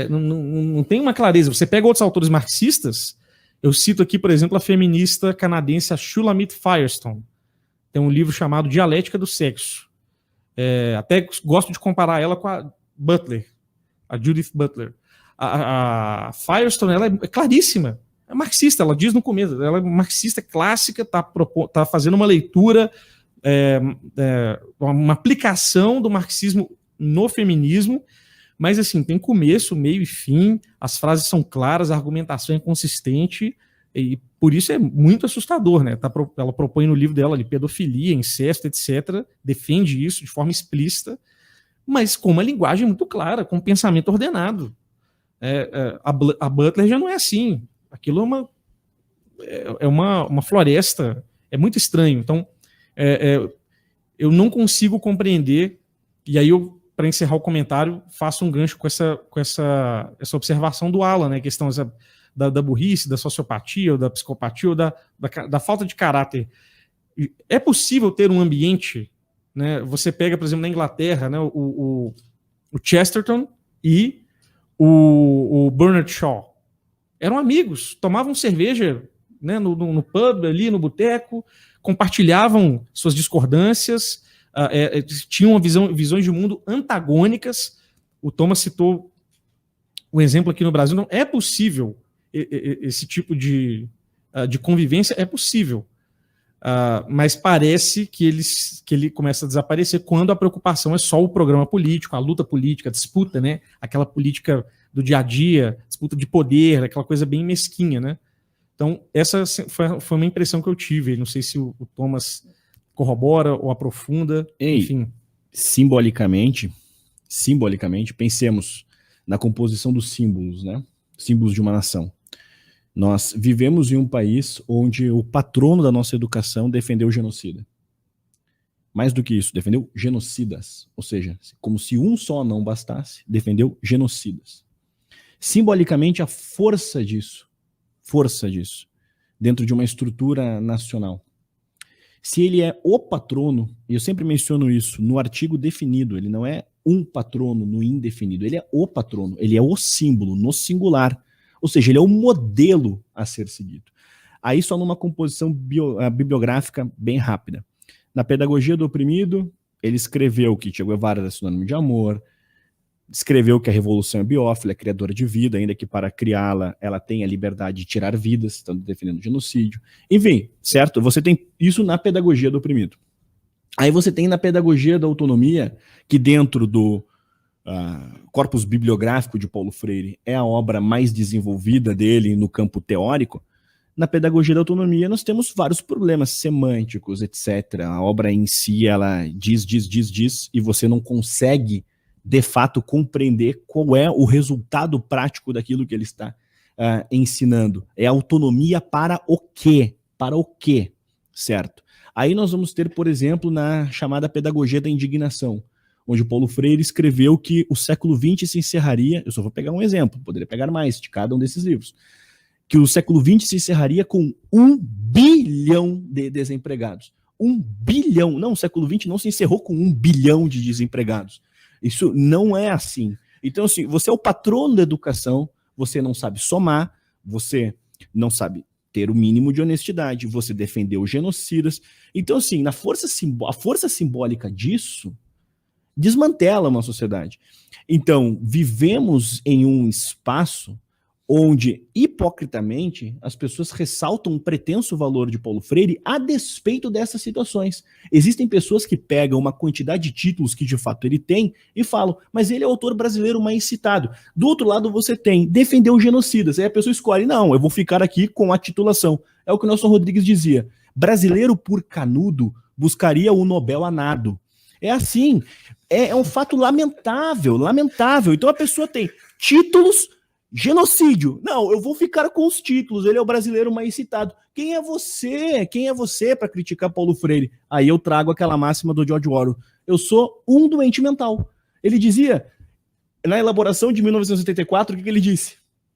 Não tem uma clareza. Você pega outros autores marxistas, eu cito aqui, por exemplo, a feminista canadense Shulamit Firestone. Tem um livro chamado Dialética do Sexo. Até gosto de comparar ela com a Butler, a Judith Butler. A Firestone, ela é claríssima. É marxista, ela diz no começo. Ela é marxista clássica, tá fazendo uma leitura, uma aplicação do marxismo no feminismo, mas assim, tem começo, meio e fim, as frases são claras, a argumentação é consistente, e por isso é muito assustador, né? Ela propõe no livro dela ali, pedofilia, incesto, etc., defende isso de forma explícita, mas com uma linguagem muito clara, com um pensamento ordenado. A Butler já não é assim. Aquilo é uma floresta, é muito estranho. Então, eu não consigo compreender, e aí para encerrar o comentário, faço um gancho com essa observação do Alan, né? A questão da burrice, da sociopatia, ou da psicopatia, ou da falta de caráter. É possível ter um ambiente, né? Você pega, por exemplo, na Inglaterra, né, o Chesterton e o Bernard Shaw. Eram amigos, tomavam cerveja, né, no pub, ali no boteco, compartilhavam suas discordâncias, tinham visões de mundo antagônicas. O Thomas citou um exemplo aqui no Brasil. Não é possível esse tipo de convivência, é possível. Mas parece que ele começa a desaparecer quando a preocupação é só o programa político, a luta política, a disputa, né? Aquela política do dia a dia, disputa de poder, aquela coisa bem mesquinha, né? Então, essa foi uma impressão que eu tive. Não sei se o Thomas corrobora ou aprofunda, enfim. Simbolicamente, pensemos na composição dos símbolos, né? Símbolos de uma nação. Nós vivemos em um país onde o patrono da nossa educação defendeu o genocida. Mais do que isso, defendeu genocidas. Ou seja, como se um só não bastasse, defendeu genocidas. Simbolicamente, a força disso, dentro de uma estrutura nacional. Se ele é o patrono, e eu sempre menciono isso, no artigo definido, ele não é um patrono no indefinido, ele é o patrono, ele é o símbolo, no singular. Ou seja, ele é o modelo a ser seguido. Aí só numa composição bibliográfica bem rápida. Na Pedagogia do Oprimido, ele escreveu que Che Guevara era sinônimo de amor, escreveu que a revolução é biófila, é criadora de vida, ainda que para criá-la ela tem a liberdade de tirar vidas, estando defendendo genocídio. Enfim, certo? Você tem isso na Pedagogia do Oprimido. Aí você tem na Pedagogia da Autonomia, que dentro do corpus bibliográfico de Paulo Freire é a obra mais desenvolvida dele no campo teórico. Na Pedagogia da Autonomia nós temos vários problemas semânticos, etc. A obra em si, ela diz, e você não consegue de fato compreender qual é o resultado prático daquilo que ele está ensinando. É autonomia para o quê? Para o quê? Certo? Aí nós vamos ter, por exemplo, na chamada Pedagogia da Indignação, onde Paulo Freire escreveu que o século XX se encerraria, eu só vou pegar um exemplo, poderia pegar mais de cada um desses livros, que o século XX se encerraria com 1 bilhão de desempregados. 1 bilhão, não, o século XX não se encerrou com 1 bilhão de desempregados. Isso não é assim. Então, assim, você é o patrono da educação, você não sabe somar, você não sabe ter o mínimo de honestidade, você defendeu genocidas. Então, assim, a força simbólica disso desmantela uma sociedade. Então, vivemos em um espaço onde, hipocritamente, as pessoas ressaltam um pretenso valor de Paulo Freire a despeito dessas situações. Existem pessoas que pegam uma quantidade de títulos que de fato ele tem e falam, mas ele é o autor brasileiro mais citado. Do outro lado você tem, defendeu genocidas. Aí a pessoa escolhe, não, eu vou ficar aqui com a titulação. É o que o Nelson Rodrigues dizia. Brasileiro por canudo buscaria o Nobel a nado. É assim, é um fato lamentável, lamentável. Então a pessoa tem títulos, genocídio. Não, eu vou ficar com os títulos, ele é o brasileiro mais citado. Quem é você? Quem é você para criticar Paulo Freire? Aí eu trago aquela máxima do George Orwell. Eu sou um doente mental. Ele dizia, na elaboração de 1984, o que ele disse?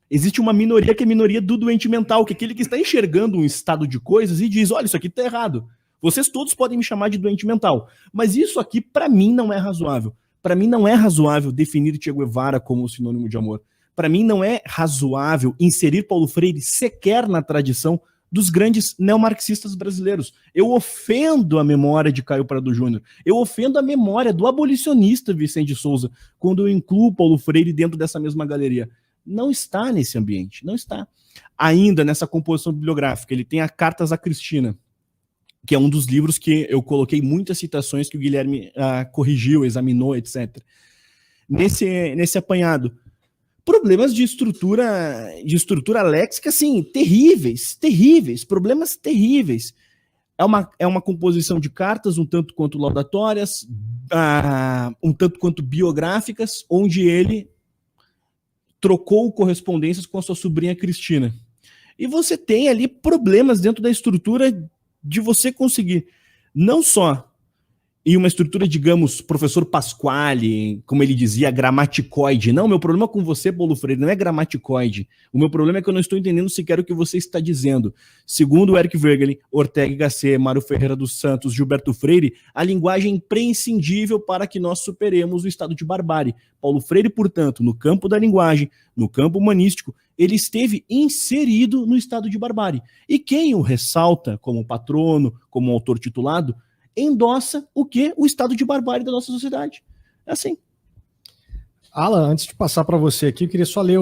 Existe uma minoria que é a minoria do doente mental, que é aquele que está enxergando um estado de coisas e diz, olha, isso aqui está errado. Vocês todos podem me chamar de doente mental, mas isso aqui, para mim, não é razoável. Para mim, não é razoável definir Che Guevara como sinônimo de amor. Para mim, não é razoável inserir Paulo Freire sequer na tradição dos grandes neomarxistas brasileiros. Eu ofendo a memória de Caio Prado Júnior. Eu ofendo a memória do abolicionista Vicente Souza quando eu incluo Paulo Freire dentro dessa mesma galeria. Não está nesse ambiente, não está. Ainda nessa composição bibliográfica, ele tem a Cartas à Cristina, que é um dos livros que eu coloquei muitas citações que o Guilherme corrigiu, examinou, etc. Nesse apanhado, problemas de estrutura léxica, assim, terríveis, problemas terríveis. É uma composição de cartas um tanto quanto laudatórias, um tanto quanto biográficas, onde ele trocou correspondências com a sua sobrinha Cristina. E você tem ali problemas dentro da estrutura de você conseguir, não só em uma estrutura, digamos, professor Pasquale, como ele dizia, gramaticoide. Não, meu problema com você, Paulo Freire, não é gramaticoide. O meu problema é que eu não estou entendendo sequer o que você está dizendo. Segundo Eric Wegelin, Ortega y Gasset, Mário Ferreira dos Santos, Gilberto Freire, a linguagem é imprescindível para que nós superemos o estado de barbárie. Paulo Freire, portanto, no campo da linguagem, no campo humanístico, ele esteve inserido no estado de barbárie. E quem o ressalta como patrono, como autor titulado, endossa o quê? O estado de barbárie da nossa sociedade. É assim. Alan, antes de passar para você aqui, eu queria só ler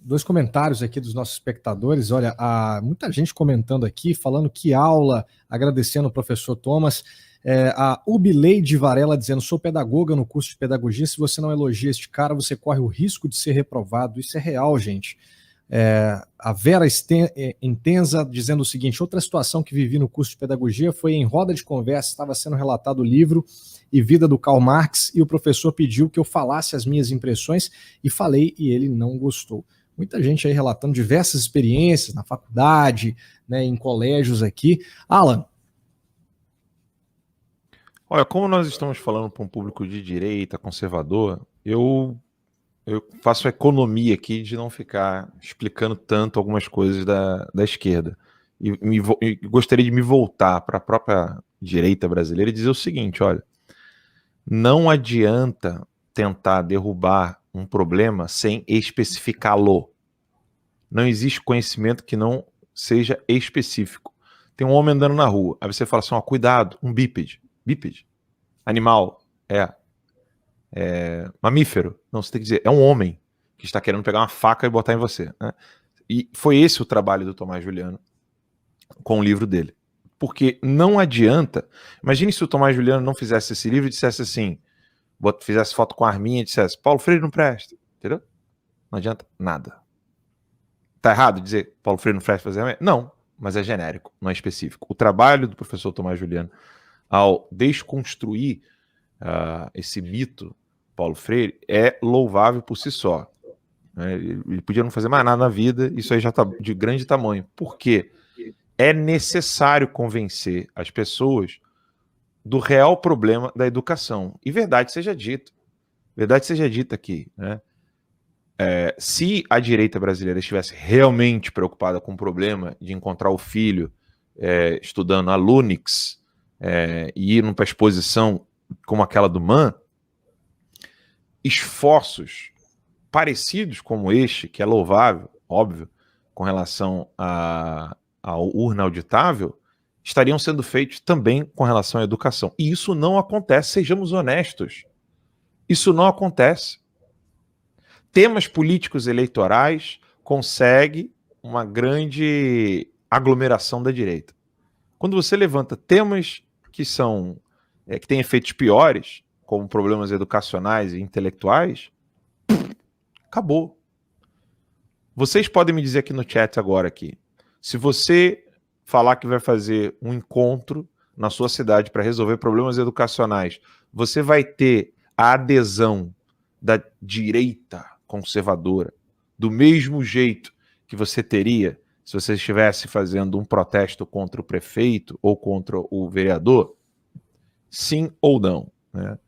dois comentários aqui dos nossos espectadores. Olha, há muita gente comentando aqui, falando que aula, agradecendo o professor Thomas. A Ubileide Varela dizendo, sou pedagoga no curso de pedagogia, se você não elogia este cara, você corre o risco de ser reprovado. Isso é real, gente. A Vera Intensa dizendo o seguinte, outra situação que vivi no curso de pedagogia foi em roda de conversa, estava sendo relatado o livro e Vida do Karl Marx e o professor pediu que eu falasse as minhas impressões e falei e ele não gostou. Muita gente aí relatando diversas experiências na faculdade, né, em colégios aqui. Alan. Olha, como nós estamos falando para um público de direita, conservador, eu faço a economia aqui de não ficar explicando tanto algumas coisas da esquerda. E gostaria de me voltar para a própria direita brasileira e dizer o seguinte, olha, não adianta tentar derrubar um problema sem especificá-lo. Não existe conhecimento que não seja específico. Tem um homem andando na rua, aí você fala assim, ó, cuidado, um bípede. Bípede? Animal? Mamífero? Não, você tem que dizer, é um homem que está querendo pegar uma faca e botar em você, né? E foi esse o trabalho do Tomás Juliano com o livro dele. Porque não adianta, imagine se o Tomás Juliano não fizesse esse livro e dissesse assim, fizesse foto com a arminha e dissesse, Paulo Freire não presta, entendeu? Não adianta nada. Tá errado dizer Paulo Freire não presta fazer arminha? Não, mas é genérico, não é específico. O trabalho do professor Tomás Juliano ao desconstruir esse mito Paulo Freire é louvável por si só. Ele podia não fazer mais nada na vida, isso aí já está de grande tamanho. Por quê? É necessário convencer as pessoas do real problema da educação. E verdade seja dita aqui, né? Se a direita brasileira estivesse realmente preocupada com o problema de encontrar o filho estudando a Lunix e ir para a exposição como aquela do MAN, esforços parecidos como este, que é louvável, óbvio, com relação ao urna auditável, estariam sendo feitos também com relação à educação. E isso não acontece, sejamos honestos. Isso não acontece. Temas políticos eleitorais consegue uma grande aglomeração da direita. Quando você levanta temas que são que têm efeitos piores, como problemas educacionais e intelectuais, acabou. Vocês podem me dizer aqui no chat agora aqui, se você falar que vai fazer um encontro na sua cidade para resolver problemas educacionais, você vai ter a adesão da direita conservadora do mesmo jeito que você teria se você estivesse fazendo um protesto contra o prefeito ou contra o vereador? Sim ou não, né?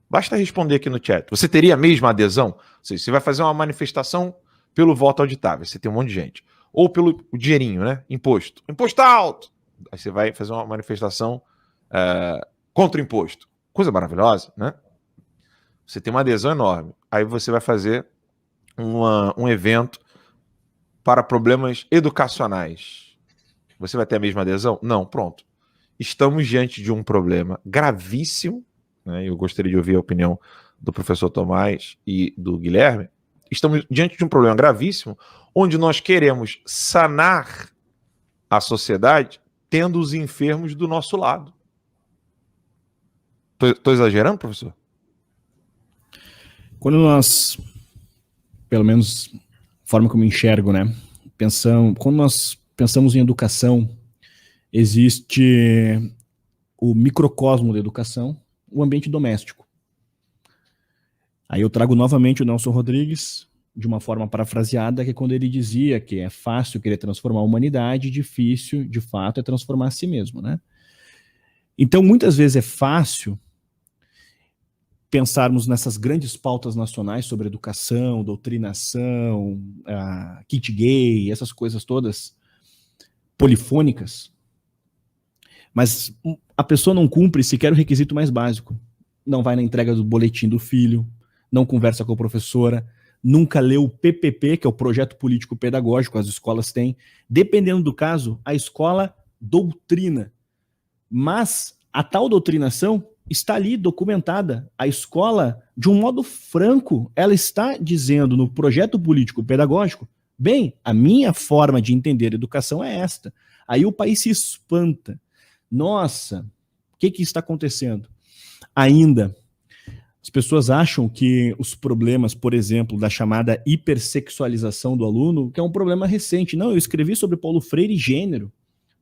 Basta responder aqui no chat. Você teria a mesma adesão? Ou seja, você vai fazer uma manifestação pelo voto auditável, você tem um monte de gente. Ou pelo dinheirinho, né? Imposto. Imposto alto! Aí você vai fazer uma manifestação contra o imposto. Coisa maravilhosa, né? Você tem uma adesão enorme. Aí você vai fazer um evento para problemas educacionais. Você vai ter a mesma adesão? Não, pronto. Estamos diante de um problema gravíssimo, né? Eu gostaria de ouvir a opinião do professor Tomás e do Guilherme. Estamos diante de um problema gravíssimo, onde nós queremos sanar a sociedade tendo os enfermos do nosso lado. Estou exagerando, professor? Quando nós, pelo menos a forma como eu enxergo, né? Quando nós pensamos em educação, existe o microcosmo da educação, o ambiente doméstico. Aí eu trago novamente o Nelson Rodrigues, de uma forma parafraseada, que é quando ele dizia que é fácil querer transformar a humanidade, difícil, de fato, é transformar a si mesmo, né? Então, muitas vezes é fácil pensarmos nessas grandes pautas nacionais sobre educação, doutrinação, kit gay, essas coisas todas polifônicas, mas a pessoa não cumpre sequer o requisito mais básico. Não vai na entrega do boletim do filho, não conversa com a professora, nunca leu o PPP, que é o Projeto Político Pedagógico, as escolas têm. Dependendo do caso, a escola doutrina. Mas a tal doutrinação está ali documentada. A escola, de um modo franco, ela está dizendo no Projeto Político Pedagógico, bem, a minha forma de entender educação é esta. Aí o país se espanta. Nossa, o que está acontecendo? Ainda, as pessoas acham que os problemas, por exemplo, da chamada hipersexualização do aluno, que é um problema recente. Não, eu escrevi sobre Paulo Freire e gênero.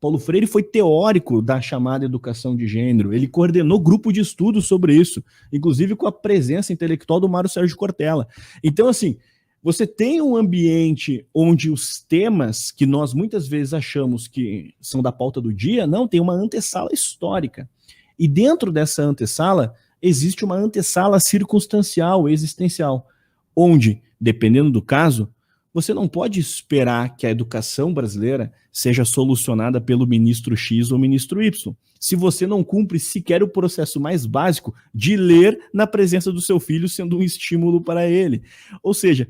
Paulo Freire foi teórico da chamada educação de gênero. Ele coordenou grupo de estudo sobre isso, inclusive com a presença intelectual do Mário Sérgio Cortella. Então, assim, você tem um ambiente onde os temas que nós muitas vezes achamos que são da pauta do dia, não, tem uma antessala histórica. E dentro dessa antessala, existe uma antessala circunstancial, existencial, onde, dependendo do caso, você não pode esperar que a educação brasileira seja solucionada pelo ministro X ou ministro Y, se você não cumpre sequer o processo mais básico de ler na presença do seu filho, sendo um estímulo para ele. Ou seja,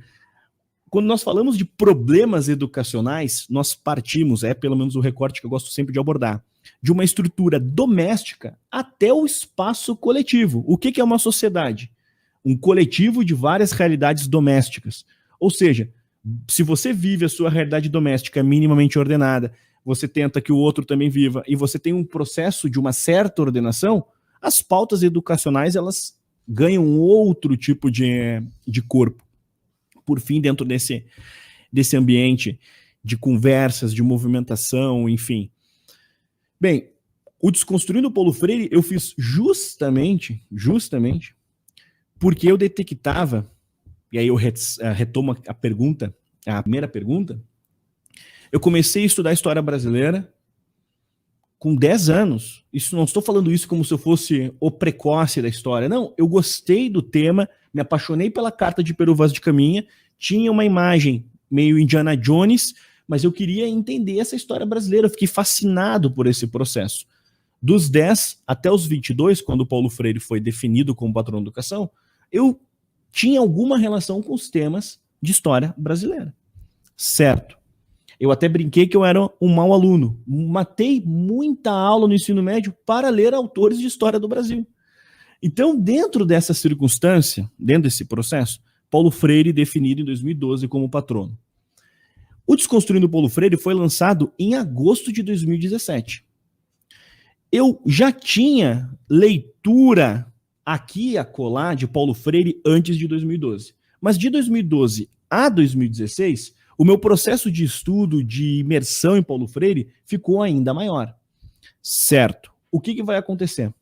quando nós falamos de problemas educacionais, nós partimos, pelo menos o recorte que eu gosto sempre de abordar, de uma estrutura doméstica até o espaço coletivo. O que é uma sociedade? Um coletivo de várias realidades domésticas. Ou seja, se você vive a sua realidade doméstica minimamente ordenada, você tenta que o outro também viva, e você tem um processo de uma certa ordenação, as pautas educacionais elas ganham um outro tipo de corpo. Por fim, dentro desse ambiente de conversas, de movimentação, enfim. Bem, o Desconstruindo Paulo Freire eu fiz justamente porque eu detectava, e aí eu retomo a primeira pergunta, eu comecei a estudar história brasileira com 10 anos. Não estou falando isso como se eu fosse o precoce da história. Não, eu gostei do tema, me apaixonei pela carta de Peru Vaz de Caminha, tinha uma imagem meio Indiana Jones, mas eu queria entender essa história brasileira, eu fiquei fascinado por esse processo. Dos 10 até os 22, quando o Paulo Freire foi definido como patrono da educação, eu tinha alguma relação com os temas de história brasileira. Certo. Eu até brinquei que eu era um mau aluno. Matei muita aula no ensino médio para ler autores de história do Brasil. Então, dentro dessa circunstância, dentro desse processo, Paulo Freire definido em 2012 como patrono. O Desconstruindo Paulo Freire foi lançado em agosto de 2017. Eu já tinha leitura aqui e acolá de Paulo Freire antes de 2012. Mas de 2012 a 2016, o meu processo de estudo, de imersão em Paulo Freire, ficou ainda maior. Certo. O que vai acontecer?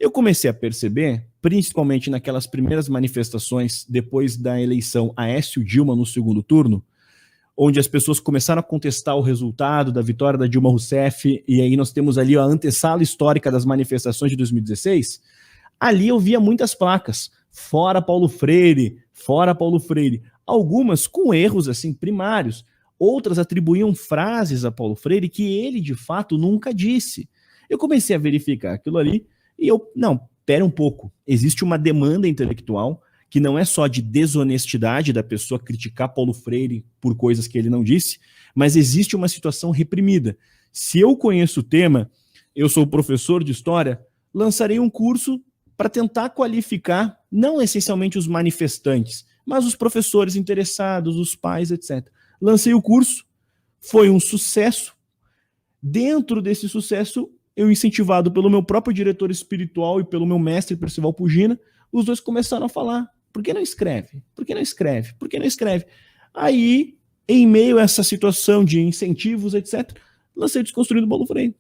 Eu comecei a perceber, principalmente naquelas primeiras manifestações depois da eleição Aécio Dilma no segundo turno, onde as pessoas começaram a contestar o resultado da vitória da Dilma Rousseff, e aí nós temos ali a antessala histórica das manifestações de 2016, ali eu via muitas placas, fora Paulo Freire, fora Paulo Freire, algumas com erros assim primários, outras atribuíam frases a Paulo Freire que ele de fato nunca disse. Eu comecei a verificar aquilo ali, e pera um pouco, existe uma demanda intelectual que não é só de desonestidade da pessoa criticar Paulo Freire por coisas que ele não disse, mas existe uma situação reprimida. Se eu conheço o tema, eu sou professor de história, lançarei um curso para tentar qualificar, não essencialmente os manifestantes, mas os professores interessados, os pais, etc. Lancei o curso, foi um sucesso. Dentro desse sucesso, eu, incentivado pelo meu próprio diretor espiritual e pelo meu mestre Percival Pugina, os dois começaram a falar: por que não escreve? Por que não escreve? Por que não escreve? Aí, em meio a essa situação de incentivos, etc., lancei Desconstruindo Paulo Freire.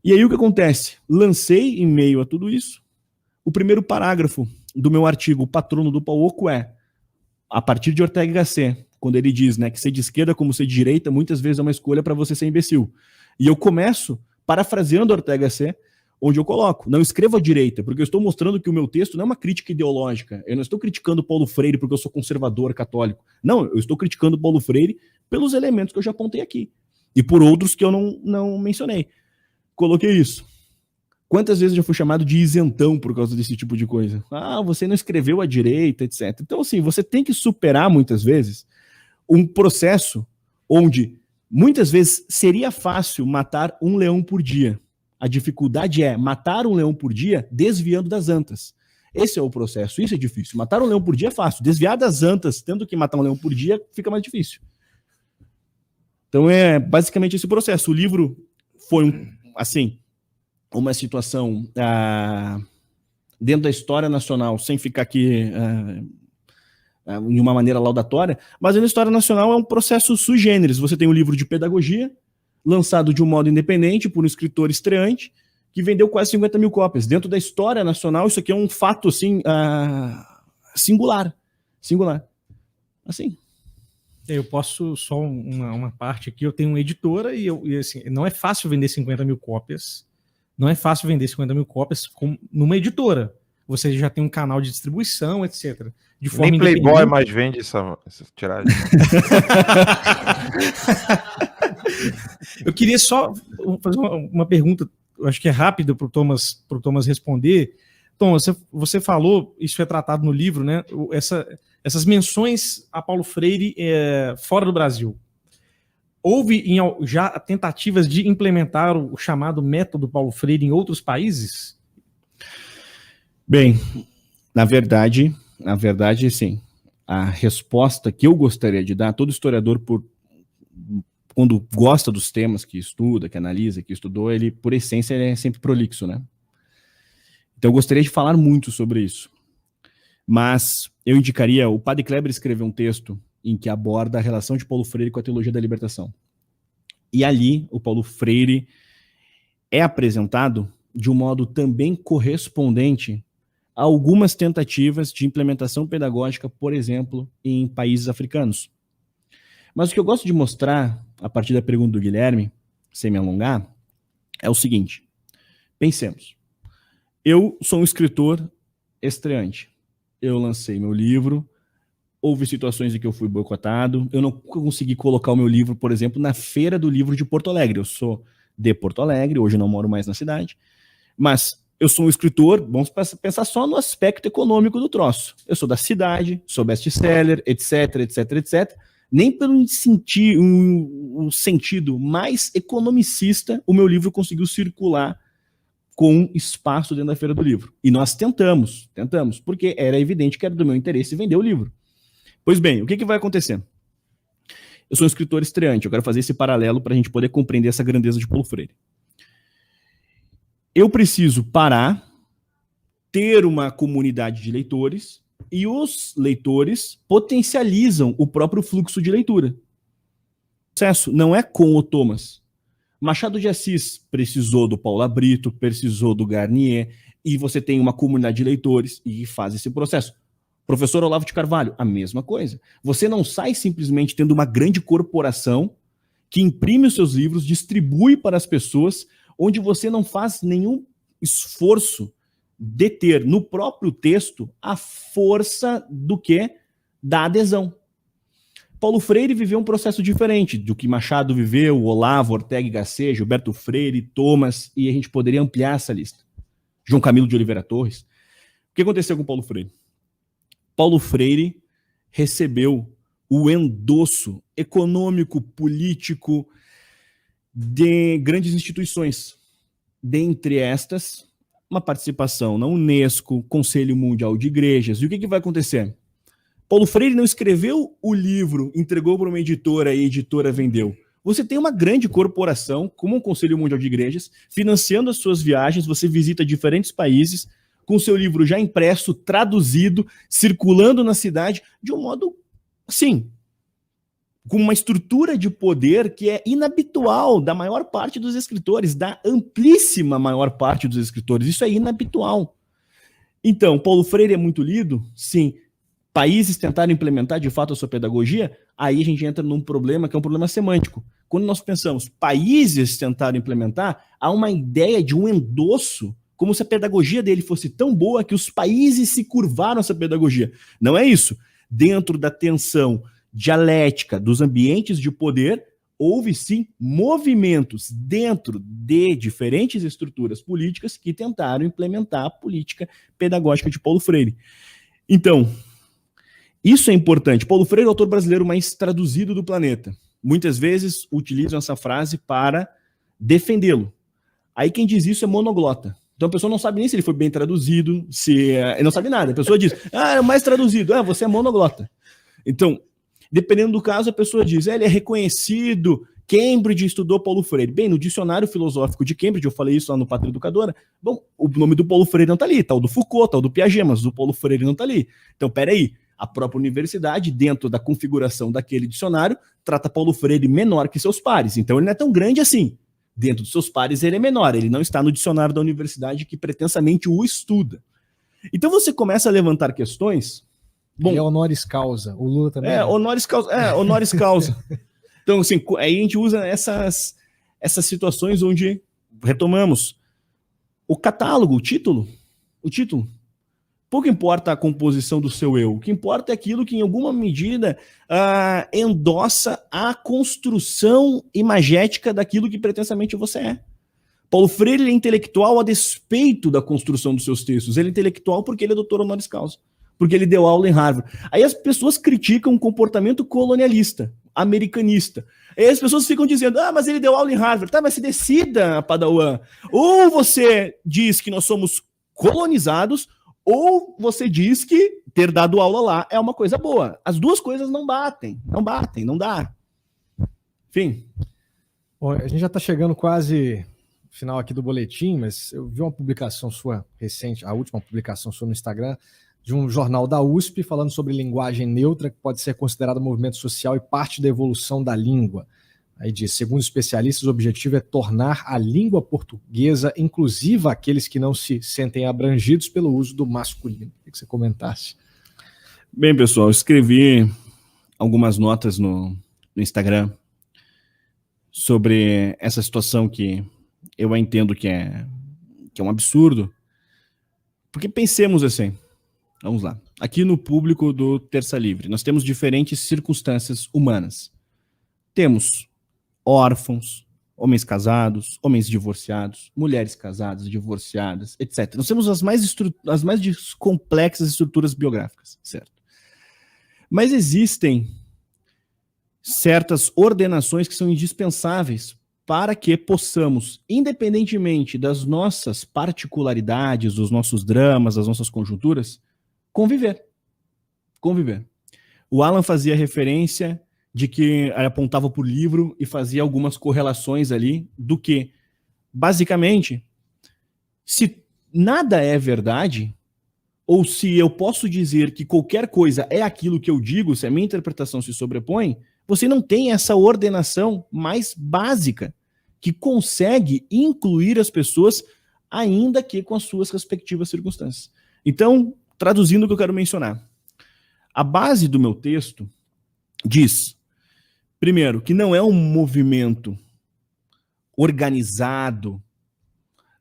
E aí o que acontece? Lancei, em meio a tudo isso, o primeiro parágrafo do meu artigo, O Patrono do Pau Oco, a partir de Ortega y Gasset, quando ele diz, né, que ser de esquerda como ser de direita muitas vezes é uma escolha para você ser imbecil. E eu começo parafraseando Ortega y Gasset, onde eu coloco: não escrevo à direita, porque eu estou mostrando que o meu texto não é uma crítica ideológica. Eu não estou criticando Paulo Freire porque eu sou conservador, católico. Não, eu estou criticando Paulo Freire pelos elementos que eu já apontei aqui. E por outros que eu não mencionei. Coloquei isso. Quantas vezes eu já fui chamado de isentão por causa desse tipo de coisa? Ah, você não escreveu à direita, etc. Então, assim, você tem que superar, muitas vezes, um processo onde, muitas vezes, seria fácil matar um leão por dia. A dificuldade é matar um leão por dia desviando das antas. Esse é o processo, isso é difícil. Matar um leão por dia é fácil. Desviar das antas, tendo que matar um leão por dia, fica mais difícil. Então é basicamente esse processo. O livro foi, uma situação dentro da história nacional, sem ficar aqui de uma maneira laudatória, mas na história nacional é um processo sui generis. Você tem um livro de pedagogia, lançado de um modo independente por um escritor estreante, que vendeu quase 50 mil cópias. Dentro da história nacional, isso aqui é um fato assim, singular. Singular. Assim. Eu posso, só uma parte aqui, eu tenho uma editora e assim, não é fácil vender 50 mil cópias. Não é fácil vender 50 mil cópias numa editora. Você já tem um canal de distribuição, etc. De forma Nem Playboy mais vende essa tiragem. Eu queria só fazer uma pergunta, eu acho que é rápida para o Thomas responder. Thomas, você falou, isso é tratado no livro, né? Essas menções a Paulo Freire fora do Brasil. Houve já tentativas de implementar o chamado método Paulo Freire em outros países? Bem, na verdade, sim. A resposta que eu gostaria de dar, todo historiador, quando gosta dos temas que estuda, que analisa, que estudou, ele, por essência, ele é sempre prolixo, né? Então eu gostaria de falar muito sobre isso. Mas eu indicaria, o Padre Kleber escreveu um texto em que aborda a relação de Paulo Freire com a teologia da libertação. E ali, o Paulo Freire é apresentado de um modo também correspondente a algumas tentativas de implementação pedagógica, por exemplo, em países africanos. Mas o que eu gosto de mostrar, a partir da pergunta do Guilherme, sem me alongar, é o seguinte: pensemos. Eu sou um escritor estreante. Eu lancei meu livro, houve situações em que eu fui boicotado, eu não consegui colocar o meu livro, por exemplo, na Feira do Livro de Porto Alegre. Eu sou de Porto Alegre, hoje não moro mais na cidade, mas eu sou um escritor, vamos pensar só no aspecto econômico do troço. Eu sou da cidade, sou best-seller, etc, etc, etc. Nem pelo sentido mais economicista, o meu livro conseguiu circular com espaço dentro da Feira do Livro. E nós tentamos, porque era evidente que era do meu interesse vender o livro. Pois bem, o que vai acontecer? Eu sou um escritor estreante, eu quero fazer esse paralelo para a gente poder compreender essa grandeza de Paulo Freire. Eu preciso parar, ter uma comunidade de leitores, e os leitores potencializam o próprio fluxo de leitura. O processo não é com o Thomas. Machado de Assis precisou do Paulo Brito, precisou do Garnier, e você tem uma comunidade de leitores e faz esse processo. Professor Olavo de Carvalho, a mesma coisa. Você não sai simplesmente tendo uma grande corporação que imprime os seus livros, distribui para as pessoas, onde você não faz nenhum esforço de ter no próprio texto a força do que? Da adesão. Paulo Freire viveu um processo diferente do que Machado viveu, Olavo, Ortega y Gasset, Gilberto Freire, Thomas, e a gente poderia ampliar essa lista. João Camilo de Oliveira Torres. O que aconteceu com Paulo Freire? Paulo Freire recebeu o endosso econômico, político de grandes instituições. Dentre estas, uma participação na Unesco, Conselho Mundial de Igrejas. E o que vai acontecer? Paulo Freire não escreveu o livro, entregou para uma editora e a editora vendeu. Você tem uma grande corporação, como o Conselho Mundial de Igrejas, financiando as suas viagens, você visita diferentes países, com o seu livro já impresso, traduzido, circulando na cidade, de um modo, assim, com uma estrutura de poder que é inabitual da maior parte dos escritores, da amplíssima maior parte dos escritores. Isso é inabitual. Então, Paulo Freire é muito lido? Sim. Países tentaram implementar de fato a sua pedagogia? Aí a gente entra num problema que é um problema semântico. Quando nós pensamos países tentaram implementar, há uma ideia de um endosso, como se a pedagogia dele fosse tão boa que os países se curvaram a essa pedagogia. Não é isso. Dentro da tensão dialética dos ambientes de poder, houve sim movimentos dentro de diferentes estruturas políticas que tentaram implementar a política pedagógica de Paulo Freire. Então, isso é importante. Paulo Freire é o autor brasileiro mais traduzido do planeta. Muitas vezes utilizam essa frase para defendê-lo. Aí quem diz isso é monoglota. Então a pessoa não sabe nem se ele foi bem traduzido, ele não sabe nada. A pessoa diz, é o mais traduzido. Você é monoglota. Então, dependendo do caso, a pessoa diz, ele é reconhecido, Cambridge estudou Paulo Freire. Bem, no dicionário filosófico de Cambridge, eu falei isso lá no Pátria Educadora, bom, o nome do Paulo Freire não está ali, tá o do Foucault, tá o do Piaget, mas o Paulo Freire não está ali. Então, peraí, a própria universidade, dentro da configuração daquele dicionário, trata Paulo Freire menor que seus pares. Então, ele não é tão grande assim. Dentro dos seus pares, ele é menor. Ele não está no dicionário da universidade que pretensamente o estuda. Então, você começa a levantar questões. Bom, ele é honoris causa. O Lula também. Honoris causa. Honoris causa. Então, assim, aí a gente usa essas situações onde retomamos o catálogo, o título. Pouco importa a composição do seu eu. O que importa é aquilo que, em alguma medida, endossa a construção imagética daquilo que pretensamente você é. Paulo Freire é intelectual a despeito da construção dos seus textos. Ele é intelectual porque ele é doutor honoris causa. Porque ele deu aula em Harvard. Aí as pessoas criticam o comportamento colonialista, americanista. Aí as pessoas ficam dizendo, mas ele deu aula em Harvard. Tá, mas se decida, Padawan. Ou você diz que nós somos colonizados, ou você diz que ter dado aula lá é uma coisa boa. As duas coisas não batem, não dá. Enfim. Bom, a gente já está chegando quase no final aqui do boletim, mas eu vi uma publicação sua recente, a última publicação sua no Instagram, de um jornal da USP falando sobre linguagem neutra, que pode ser considerado movimento social e parte da evolução da língua. Aí diz, segundo especialistas, o objetivo é tornar a língua portuguesa inclusiva àqueles que não se sentem abrangidos pelo uso do masculino. Queria que você comentasse. Bem, pessoal, escrevi algumas notas no Instagram sobre essa situação que eu entendo que é um absurdo. Porque pensemos assim, vamos lá, aqui no público do Terça Livre, nós temos diferentes circunstâncias humanas. Temos órfãos, homens casados, homens divorciados, mulheres casadas, divorciadas, etc. Nós temos as mais complexas estruturas biográficas, certo? Mas existem certas ordenações que são indispensáveis para que possamos, independentemente das nossas particularidades, dos nossos dramas, das nossas conjunturas, conviver. O Alan fazia referência de que apontava por livro e fazia algumas correlações ali do que, basicamente, se nada é verdade, ou se eu posso dizer que qualquer coisa é aquilo que eu digo, se a minha interpretação se sobrepõe, você não tem essa ordenação mais básica que consegue incluir as pessoas, ainda que com as suas respectivas circunstâncias. Então, traduzindo o que eu quero mencionar. A base do meu texto diz, primeiro, que não é um movimento organizado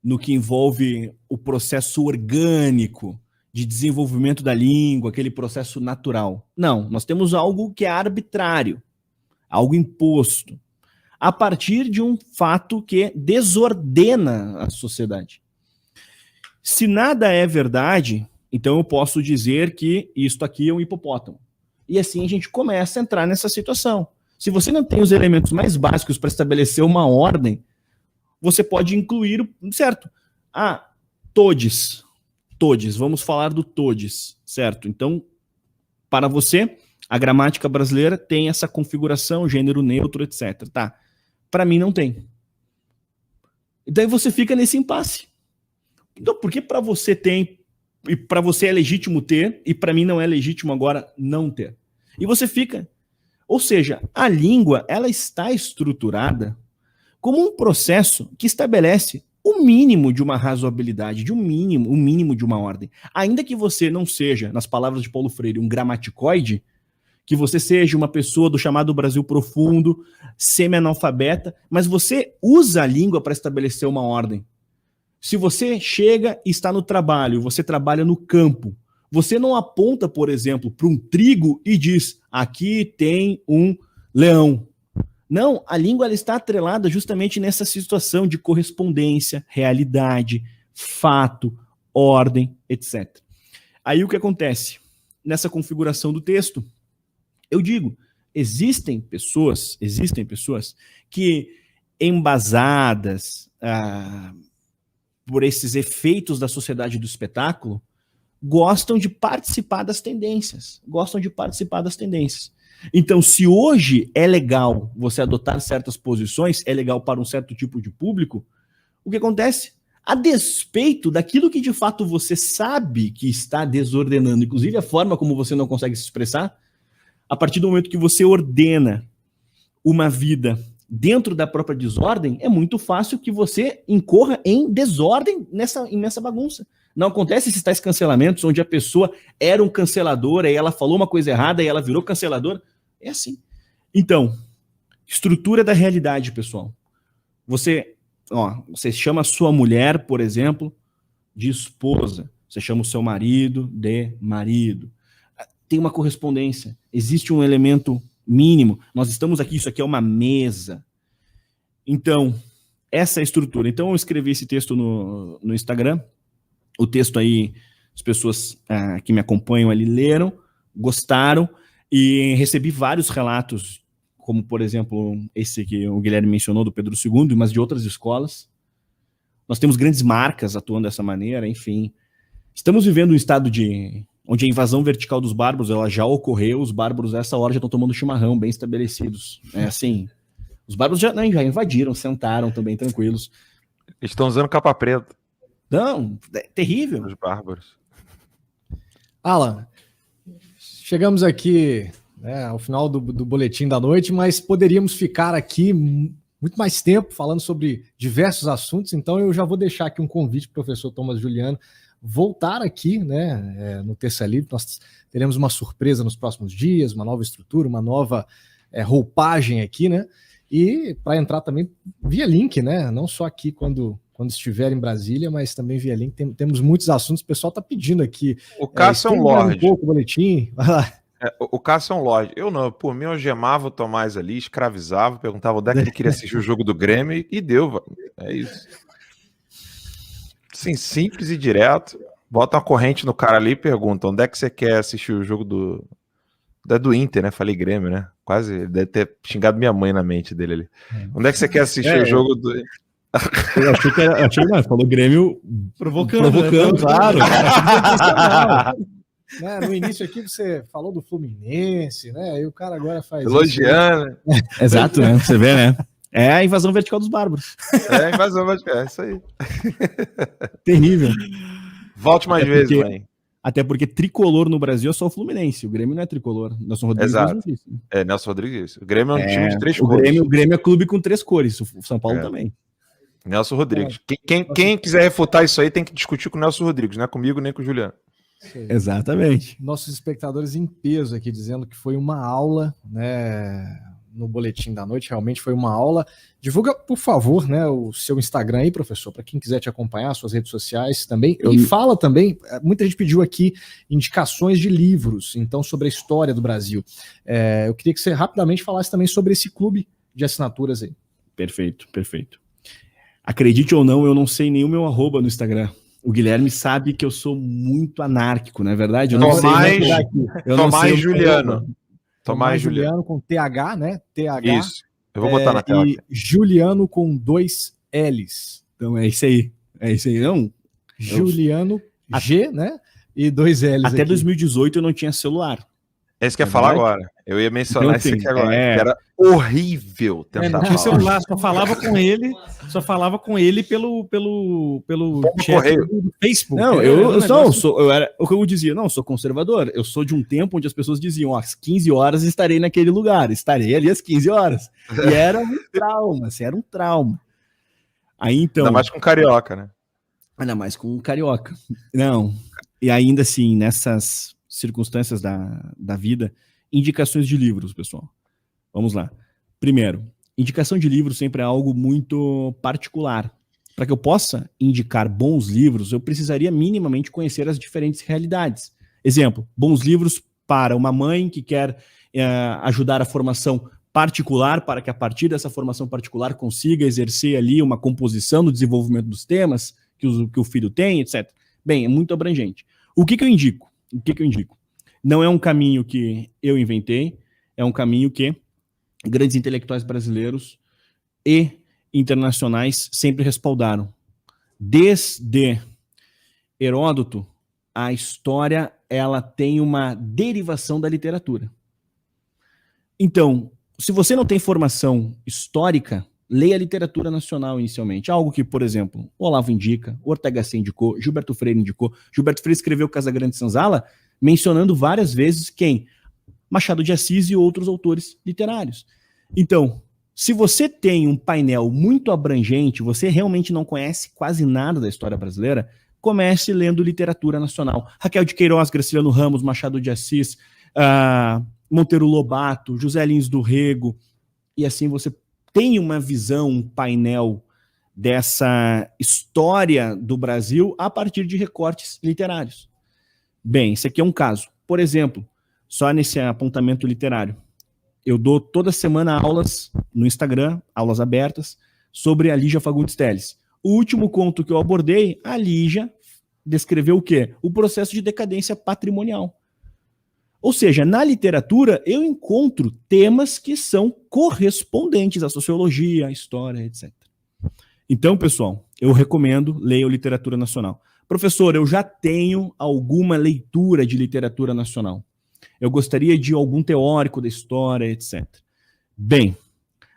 no que envolve o processo orgânico de desenvolvimento da língua, aquele processo natural. Não, nós temos algo que é arbitrário, algo imposto, a partir de um fato que desordena a sociedade. Se nada é verdade, então eu posso dizer que isto aqui é um hipopótamo. E assim a gente começa a entrar nessa situação. Se você não tem os elementos mais básicos para estabelecer uma ordem, você pode incluir, certo? Todes, vamos falar do todes, certo? Então, para você, a gramática brasileira tem essa configuração, gênero neutro, etc. Tá? Para mim não tem. E daí você fica nesse impasse. Então, por que para você tem, e para você é legítimo ter, e para mim não é legítimo agora não ter? E você fica. Ou seja, a língua, ela está estruturada como um processo que estabelece o mínimo de uma razoabilidade, o mínimo de uma ordem. Ainda que você não seja, nas palavras de Paulo Freire, um gramaticoide, que você seja uma pessoa do chamado Brasil profundo, semi-analfabeta, mas você usa a língua para estabelecer uma ordem. Se você chega e está no trabalho, você trabalha no campo, você não aponta, por exemplo, para um trigo e diz, aqui tem um leão. Não, a língua ela está atrelada justamente nessa situação de correspondência, realidade, fato, ordem, etc. Aí o que acontece? Nessa configuração do texto, eu digo, existem pessoas que, embasadas por esses efeitos da sociedade do espetáculo, gostam de participar das tendências. Então, se hoje é legal você adotar certas posições, é legal para um certo tipo de público, o que acontece? A despeito daquilo que de fato você sabe que está desordenando, inclusive a forma como você não consegue se expressar, a partir do momento que você ordena uma vida dentro da própria desordem, é muito fácil que você incorra em desordem nessa imensa bagunça. Não acontece esses tais cancelamentos onde a pessoa era um cancelador, aí ela falou uma coisa errada e ela virou canceladora. É assim. Então, estrutura da realidade, pessoal. Você chama a sua mulher, por exemplo, de esposa. Você chama o seu marido de marido. Tem uma correspondência. Existe um elemento mínimo. Nós estamos aqui, isso aqui é uma mesa. Então, essa é a estrutura. Então, eu escrevi esse texto no Instagram. O texto aí, as pessoas que me acompanham ali leram, gostaram, e recebi vários relatos, como, por exemplo, esse que o Guilherme mencionou, do Pedro II, mas de outras escolas. Nós temos grandes marcas atuando dessa maneira, enfim. Estamos vivendo um estado onde a invasão vertical dos bárbaros ela já ocorreu, os bárbaros a essa hora já estão tomando chimarrão, bem estabelecidos. É assim, os bárbaros já invadiram, sentaram também tranquilos. Estão usando capa preta. Não, é terrível. Os bárbaros. Alan, chegamos aqui ao final do boletim da noite, mas poderíamos ficar aqui muito mais tempo falando sobre diversos assuntos, então eu já vou deixar aqui um convite para o professor Thomas Juliano voltar aqui, no Terça Livre. Nós teremos uma surpresa nos próximos dias, uma nova estrutura, uma nova roupagem aqui, né? E para entrar também via link, né? Não só aqui quando estiver em Brasília, mas também via link. Temos muitos assuntos. O pessoal está pedindo aqui. O Cássio é um lorde. Um pouco o boletim. Vai lá. O Cássio é um lorde. Eu não, por mim, eu gemava o Tomás ali, escravizava, perguntava onde é que ele queria assistir o jogo do Grêmio e deu. É isso. Sim, simples e direto. Bota uma corrente no cara ali e pergunta onde é que você quer assistir o jogo do Inter, né? Falei Grêmio, né? Quase, ele deve ter xingado minha mãe na mente dele ali. Onde é que você quer assistir o jogo do... Eu achei que falou Grêmio provocando, claro. Né, no início aqui você falou do Fluminense, né? E o cara agora faz Elogiando. Exato, né? Você vê, né? É a invasão vertical dos bárbaros. É, invasão, é isso aí. Terrível. Volte mais Até vezes, porque- mãe. Até porque tricolor no Brasil é só o Fluminense. O Grêmio não é tricolor. Nelson Rodrigues Exato. mesmo disse. É, Nelson Rodrigues. O Grêmio é um time de 3 o cores. Grêmio é clube com 3 cores. O São Paulo É. também. Nelson Rodrigues. Quem quiser refutar isso aí tem que discutir com o Nelson Rodrigues, não é comigo nem com o Juliano. Exatamente. nossos espectadores em peso aqui dizendo que foi uma aula, né? No boletim da noite, realmente foi uma aula. Divulga, por favor, né, o seu Instagram aí, professor, para quem quiser te acompanhar, suas redes sociais também. E fala também, muita gente pediu aqui indicações de livros, então, sobre a história do Brasil. Eu queria que você rapidamente falasse também sobre esse clube de assinaturas aí. Perfeito, perfeito. Acredite ou não, eu não sei nem o meu arroba no Instagram. O Guilherme sabe que eu sou muito anárquico, não é verdade? Eu não Tomás- sei. Eu não Tomás sei o Juliano. arroba. Tomás Juliano. com TH, né? TH. Isso. Eu vou botar na tela E aqui. Juliano com 2 L's. Então é isso aí. É isso aí. Não, Juliano G, né? E 2 L's. até aqui. 2018 eu não tinha celular. É isso que eu ia É falar verdade? agora. Eu ia mencionar Então, isso aqui assim, agora. é. Que era horrível tentar Não tinha falar. celular, só falava com ele pelo chat correio. do Facebook. Não, Era eu um negócio- sou, eu era o que eu dizia, não, sou conservador. Eu sou de um tempo onde as pessoas diziam, ó, às 15 horas estarei naquele lugar, estarei ali às 15 horas. E era um trauma, assim, era um trauma. Aí então, Ainda mais com carioca, né? ainda mais com um carioca. Não, e ainda assim, nessas circunstâncias da vida, indicações de livros, pessoal. Vamos lá. Primeiro, indicação de livros sempre é algo muito particular. Para que eu possa indicar bons livros, eu precisaria minimamente conhecer as diferentes realidades. Exemplo, bons livros para uma mãe que quer ajudar a formação particular, para que a partir dessa formação particular consiga exercer ali uma composição no desenvolvimento dos temas que o filho tem, etc. Bem, é muito abrangente. O que eu indico? Não é um caminho que eu inventei, é um caminho que grandes intelectuais brasileiros e internacionais sempre respaldaram. Desde Heródoto, a história ela tem uma derivação da literatura. Então, se você não tem formação histórica, leia a literatura nacional inicialmente. Algo que, por exemplo, o Olavo indica, o Ortega C indicou, Gilberto Freire indicou. Gilberto Freire escreveu Casagrande Senzala mencionando várias vezes quem? Machado de Assis e outros autores literários. Então, se você tem um painel muito abrangente, você realmente não conhece quase nada da história brasileira, comece lendo literatura nacional. Raquel de Queiroz, Graciliano Ramos, Machado de Assis, Monteiro Lobato, José Lins do Rego, e assim você tem uma visão, um painel dessa história do Brasil a partir de recortes literários. Bem, esse aqui é um caso. Por exemplo, só nesse apontamento literário, eu dou toda semana aulas no Instagram, aulas abertas, sobre a Lígia Fagundes Telles. O último conto que eu abordei, a Lígia descreveu o quê? O processo de decadência patrimonial. Ou seja, na literatura eu encontro temas que são correspondentes à sociologia, à história, etc. Então, pessoal, eu recomendo, leiam literatura nacional. Professor, eu já tenho alguma leitura de literatura nacional. Eu gostaria de algum teórico da história, etc. Bem,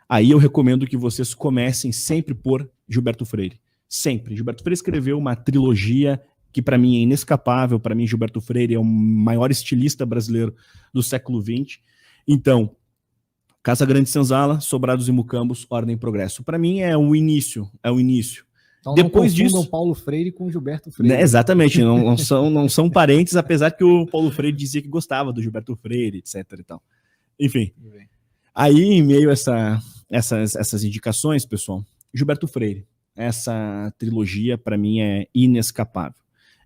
aí eu recomendo que vocês comecem sempre por Gilberto Freire. Sempre. Gilberto Freire escreveu uma trilogia que para mim é inescapável. Para mim, Gilberto Freire é o maior estilista brasileiro do século XX. Então, Casagrande Senzala, Sobrados e Mucambos, Ordem e Progresso. Para mim é o início. Então Depois não confundam disso, Paulo Freire com Gilberto Freire. né, exatamente, não são parentes, apesar que o Paulo Freire dizia que gostava do Gilberto Freire, etc. E tal. Enfim, aí em meio a essas indicações, pessoal, Gilberto Freire, essa trilogia para mim é inescapável.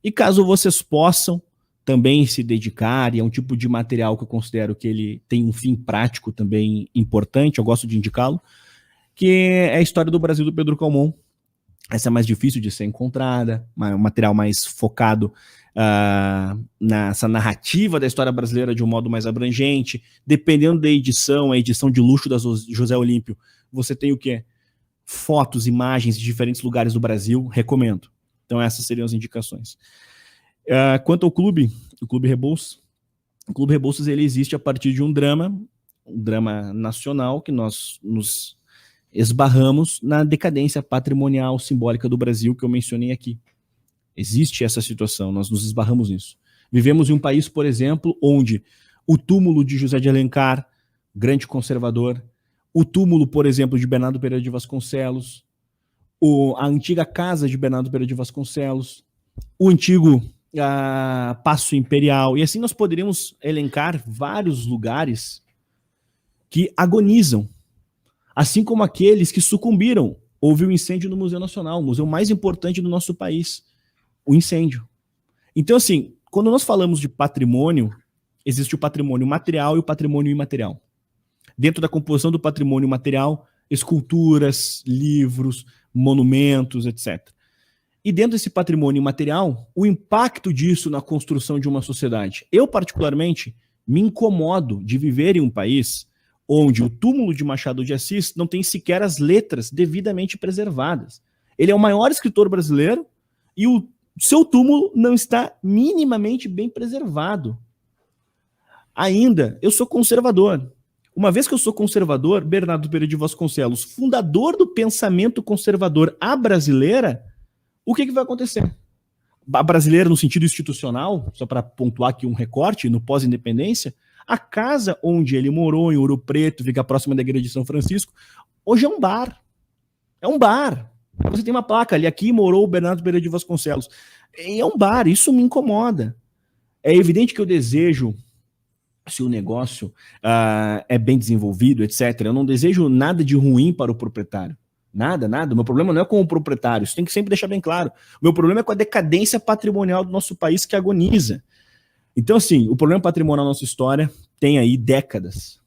E caso vocês possam também se dedicar, e é um tipo de material que eu considero que ele tem um fim prático também importante, eu gosto de indicá-lo, que é a história do Brasil do Pedro Calmon. Essa é mais difícil de ser encontrada, um material mais focado nessa narrativa da história brasileira de um modo mais abrangente. Dependendo da edição, a edição de luxo da José Olímpio, você tem o quê? Fotos, imagens de diferentes lugares do Brasil, recomendo. Então essas seriam as indicações. Quanto ao clube, o Clube Rebouças. O Clube Rebouças ele existe a partir de um drama nacional que nós nos esbarramos na decadência patrimonial simbólica do Brasil que eu mencionei aqui. Existe essa situação, nós nos esbarramos nisso. Vivemos em um país, por exemplo, onde o túmulo de José de Alencar, grande conservador, o túmulo, por exemplo, de Bernardo Pereira de Vasconcelos, a antiga casa de Bernardo Pereira de Vasconcelos, o antigo Paço Imperial, e assim nós poderíamos elencar vários lugares que agonizam, assim como aqueles que sucumbiram. Houve um incêndio no Museu Nacional, o museu mais importante do nosso país, o incêndio. Então, assim, quando nós falamos de patrimônio, existe o patrimônio material e o patrimônio imaterial. Dentro da composição do patrimônio material, esculturas, livros, monumentos, etc. E dentro desse patrimônio imaterial, o impacto disso na construção de uma sociedade. Eu, particularmente, me incomodo de viver em um país onde o túmulo de Machado de Assis não tem sequer as letras devidamente preservadas. Ele é o maior escritor brasileiro e o seu túmulo não está minimamente bem preservado. Ainda, eu sou conservador. Uma vez que eu sou conservador, Bernardo Pereira de Vasconcelos, fundador do pensamento conservador à brasileira, o que vai acontecer? A brasileira no sentido institucional, só para pontuar aqui um recorte, no pós-independência, a casa onde ele morou, em Ouro Preto, fica próxima da igreja de São Francisco, hoje é um bar. É um bar. Você tem uma placa ali, aqui morou o Bernardo Pereira de Vasconcelos. E é um bar, isso me incomoda. É evidente que eu desejo, se o negócio é bem desenvolvido, etc., eu não desejo nada de ruim para o proprietário. Nada. O meu problema não é com o proprietário, isso tem que sempre deixar bem claro. O meu problema é com a decadência patrimonial do nosso país que agoniza. Então, assim, o problema patrimonial da nossa história tem aí décadas.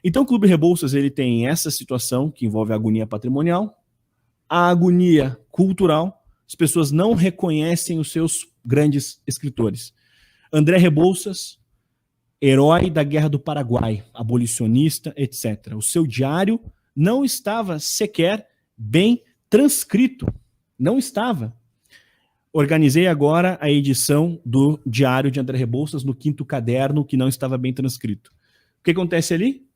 Então, o Clube Rebouças, ele tem essa situação que envolve a agonia patrimonial, a agonia cultural, as pessoas não reconhecem os seus grandes escritores. André Rebouças, herói da Guerra do Paraguai, abolicionista, etc. O seu diário não estava sequer bem transcrito. Não estava. Organizei agora a edição do Diário de André Rebouças no 5º caderno, que não estava bem transcrito. O que acontece ali?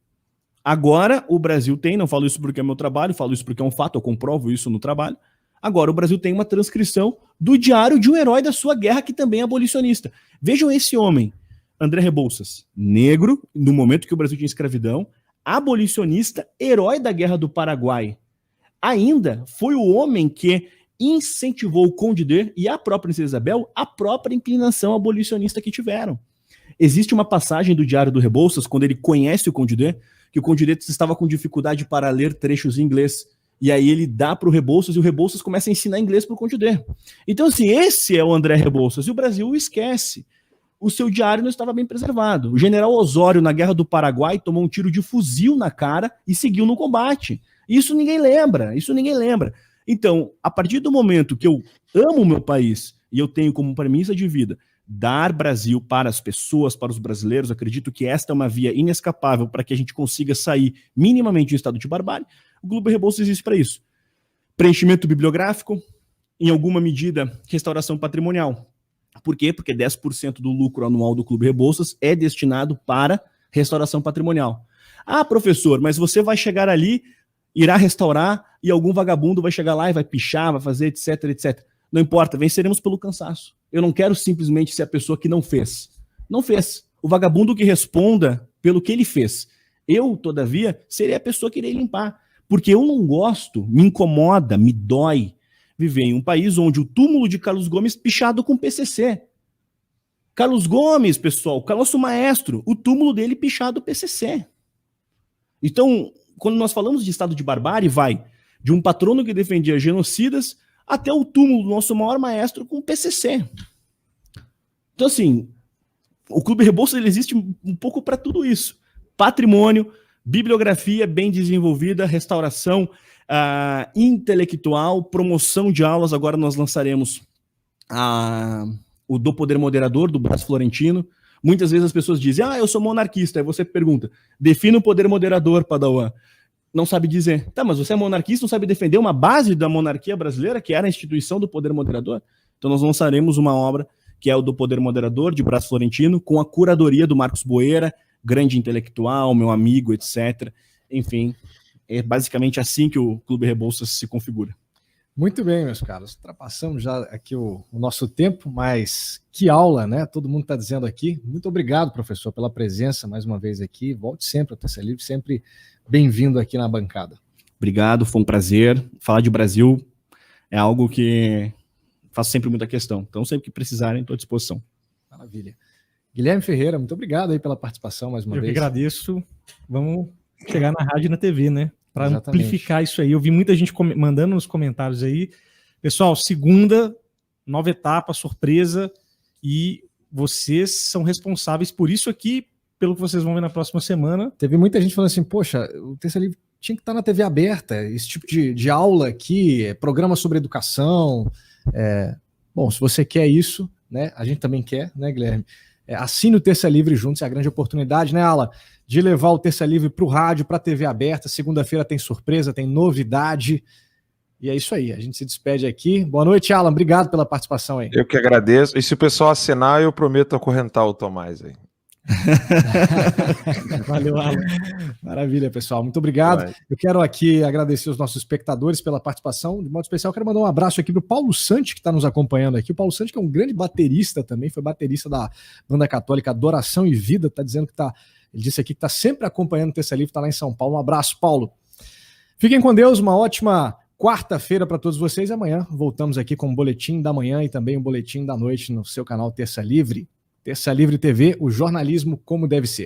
Agora o Brasil tem, não falo isso porque é meu trabalho, falo isso porque é um fato, eu comprovo isso no trabalho. Agora o Brasil tem uma transcrição do diário de um herói da sua guerra que também é abolicionista. Vejam esse homem, André Rebouças, negro, no momento que o Brasil tinha escravidão, abolicionista, herói da Guerra do Paraguai. Ainda foi o homem que incentivou o Conde D e a própria Princesa Isabel a própria inclinação abolicionista que tiveram. Existe uma passagem do Diário do Rebouças, quando ele conhece o Conde D, que o Conde D estava com dificuldade para ler trechos em inglês. E aí ele dá para o Rebouças e o Rebouças começa a ensinar inglês para o Conde D. Então, assim, esse é o André Rebouças e o Brasil o esquece. O seu diário não estava bem preservado. O general Osório, na Guerra do Paraguai, tomou um tiro de fuzil na cara e seguiu no combate. Isso ninguém lembra. Então, a partir do momento que eu amo o meu país e eu tenho como premissa de vida dar Brasil para as pessoas, para os brasileiros, acredito que esta é uma via inescapável para que a gente consiga sair minimamente do estado de barbárie, o Clube Rebouças existe para isso. Preenchimento bibliográfico, em alguma medida, restauração patrimonial. Por quê? Porque 10% do lucro anual do Clube Rebouças é destinado para restauração patrimonial. Ah, professor, mas você vai chegar ali, irá restaurar e algum vagabundo vai chegar lá e vai pichar, vai fazer, etc, etc. Não importa, venceremos pelo cansaço. Eu não quero simplesmente ser a pessoa que não fez. Não fez. O vagabundo que responda pelo que ele fez. Eu, todavia, serei a pessoa que irei limpar. Porque eu não gosto, me incomoda, me dói viver em um país onde o túmulo de Carlos Gomes pichado com PCC. Carlos Gomes, pessoal, nosso maestro, o túmulo dele pichado PCC. Então, quando nós falamos de estado de barbárie, vai de um patrono que defendia genocidas até o túmulo do nosso maior maestro com PCC. Então, assim, o Clube Rebouças ele existe um pouco para tudo isso. Patrimônio, bibliografia bem desenvolvida, restauração intelectual, promoção de aulas. Agora nós lançaremos o Do Poder Moderador, do Brás Florentino. Muitas vezes as pessoas dizem, eu sou monarquista. Aí você pergunta, defina o poder moderador, Padawan. Não sabe dizer. Tá, mas você é monarquista, não sabe defender uma base da monarquia brasileira, que era a instituição do poder moderador? Então nós lançaremos uma obra que é o do Poder Moderador, de Brás Florentino, com a curadoria do Marcos Boeira, grande intelectual, meu amigo, etc. Enfim, é basicamente assim que o Clube Rebouças se configura. Muito bem, meus caros. Ultrapassamos já aqui o nosso tempo, mas que aula, né? Todo mundo está dizendo aqui. Muito obrigado, professor, pela presença mais uma vez aqui. Volte sempre ao Terça Livre, sempre bem-vindo aqui na bancada. Obrigado, foi um prazer. Falar de Brasil é algo que faço sempre muita questão. Então, sempre que precisarem, estou à disposição. Maravilha. Guilherme Ferreira, muito obrigado aí pela participação mais uma vez. Eu que agradeço. Vamos chegar na rádio e na TV, né? Para Exatamente. amplificar isso aí. Eu vi muita gente mandando nos comentários aí. Pessoal, segunda, nova etapa, surpresa, e vocês são responsáveis por isso aqui, pelo que vocês vão ver na próxima semana. Teve muita gente falando assim, poxa, o Terça Livre tinha que estar na TV aberta, esse tipo de aula aqui, programa sobre educação. Bom, se você quer isso, né, a gente também quer, né, Guilherme? Assine o Terça Livre juntos, é a grande oportunidade, né, Alan? De levar o Terça Livre para o rádio, para a TV aberta. Segunda-feira tem surpresa, tem novidade. E é isso aí, a gente se despede aqui. Boa noite, Alan. Obrigado pela participação aí. Eu que agradeço. E se o pessoal assinar, eu prometo acorrentar o Tomás aí. Valeu, Alan. Maravilha, pessoal. Muito obrigado. Vai. Eu quero aqui agradecer os nossos espectadores pela participação. De modo especial, eu quero mandar um abraço aqui para o Paulo Santi, que está nos acompanhando aqui. O Paulo Santi, que é um grande baterista também, foi baterista da banda católica Adoração e Vida. Está dizendo que está. Ele disse aqui que está sempre acompanhando o Terça Livre, está lá em São Paulo. Um abraço, Paulo. Fiquem com Deus, uma ótima quarta-feira para todos vocês. Amanhã voltamos aqui com o Boletim da Manhã e também o Boletim da Noite no seu canal Terça Livre. Terça Livre TV, o jornalismo como deve ser.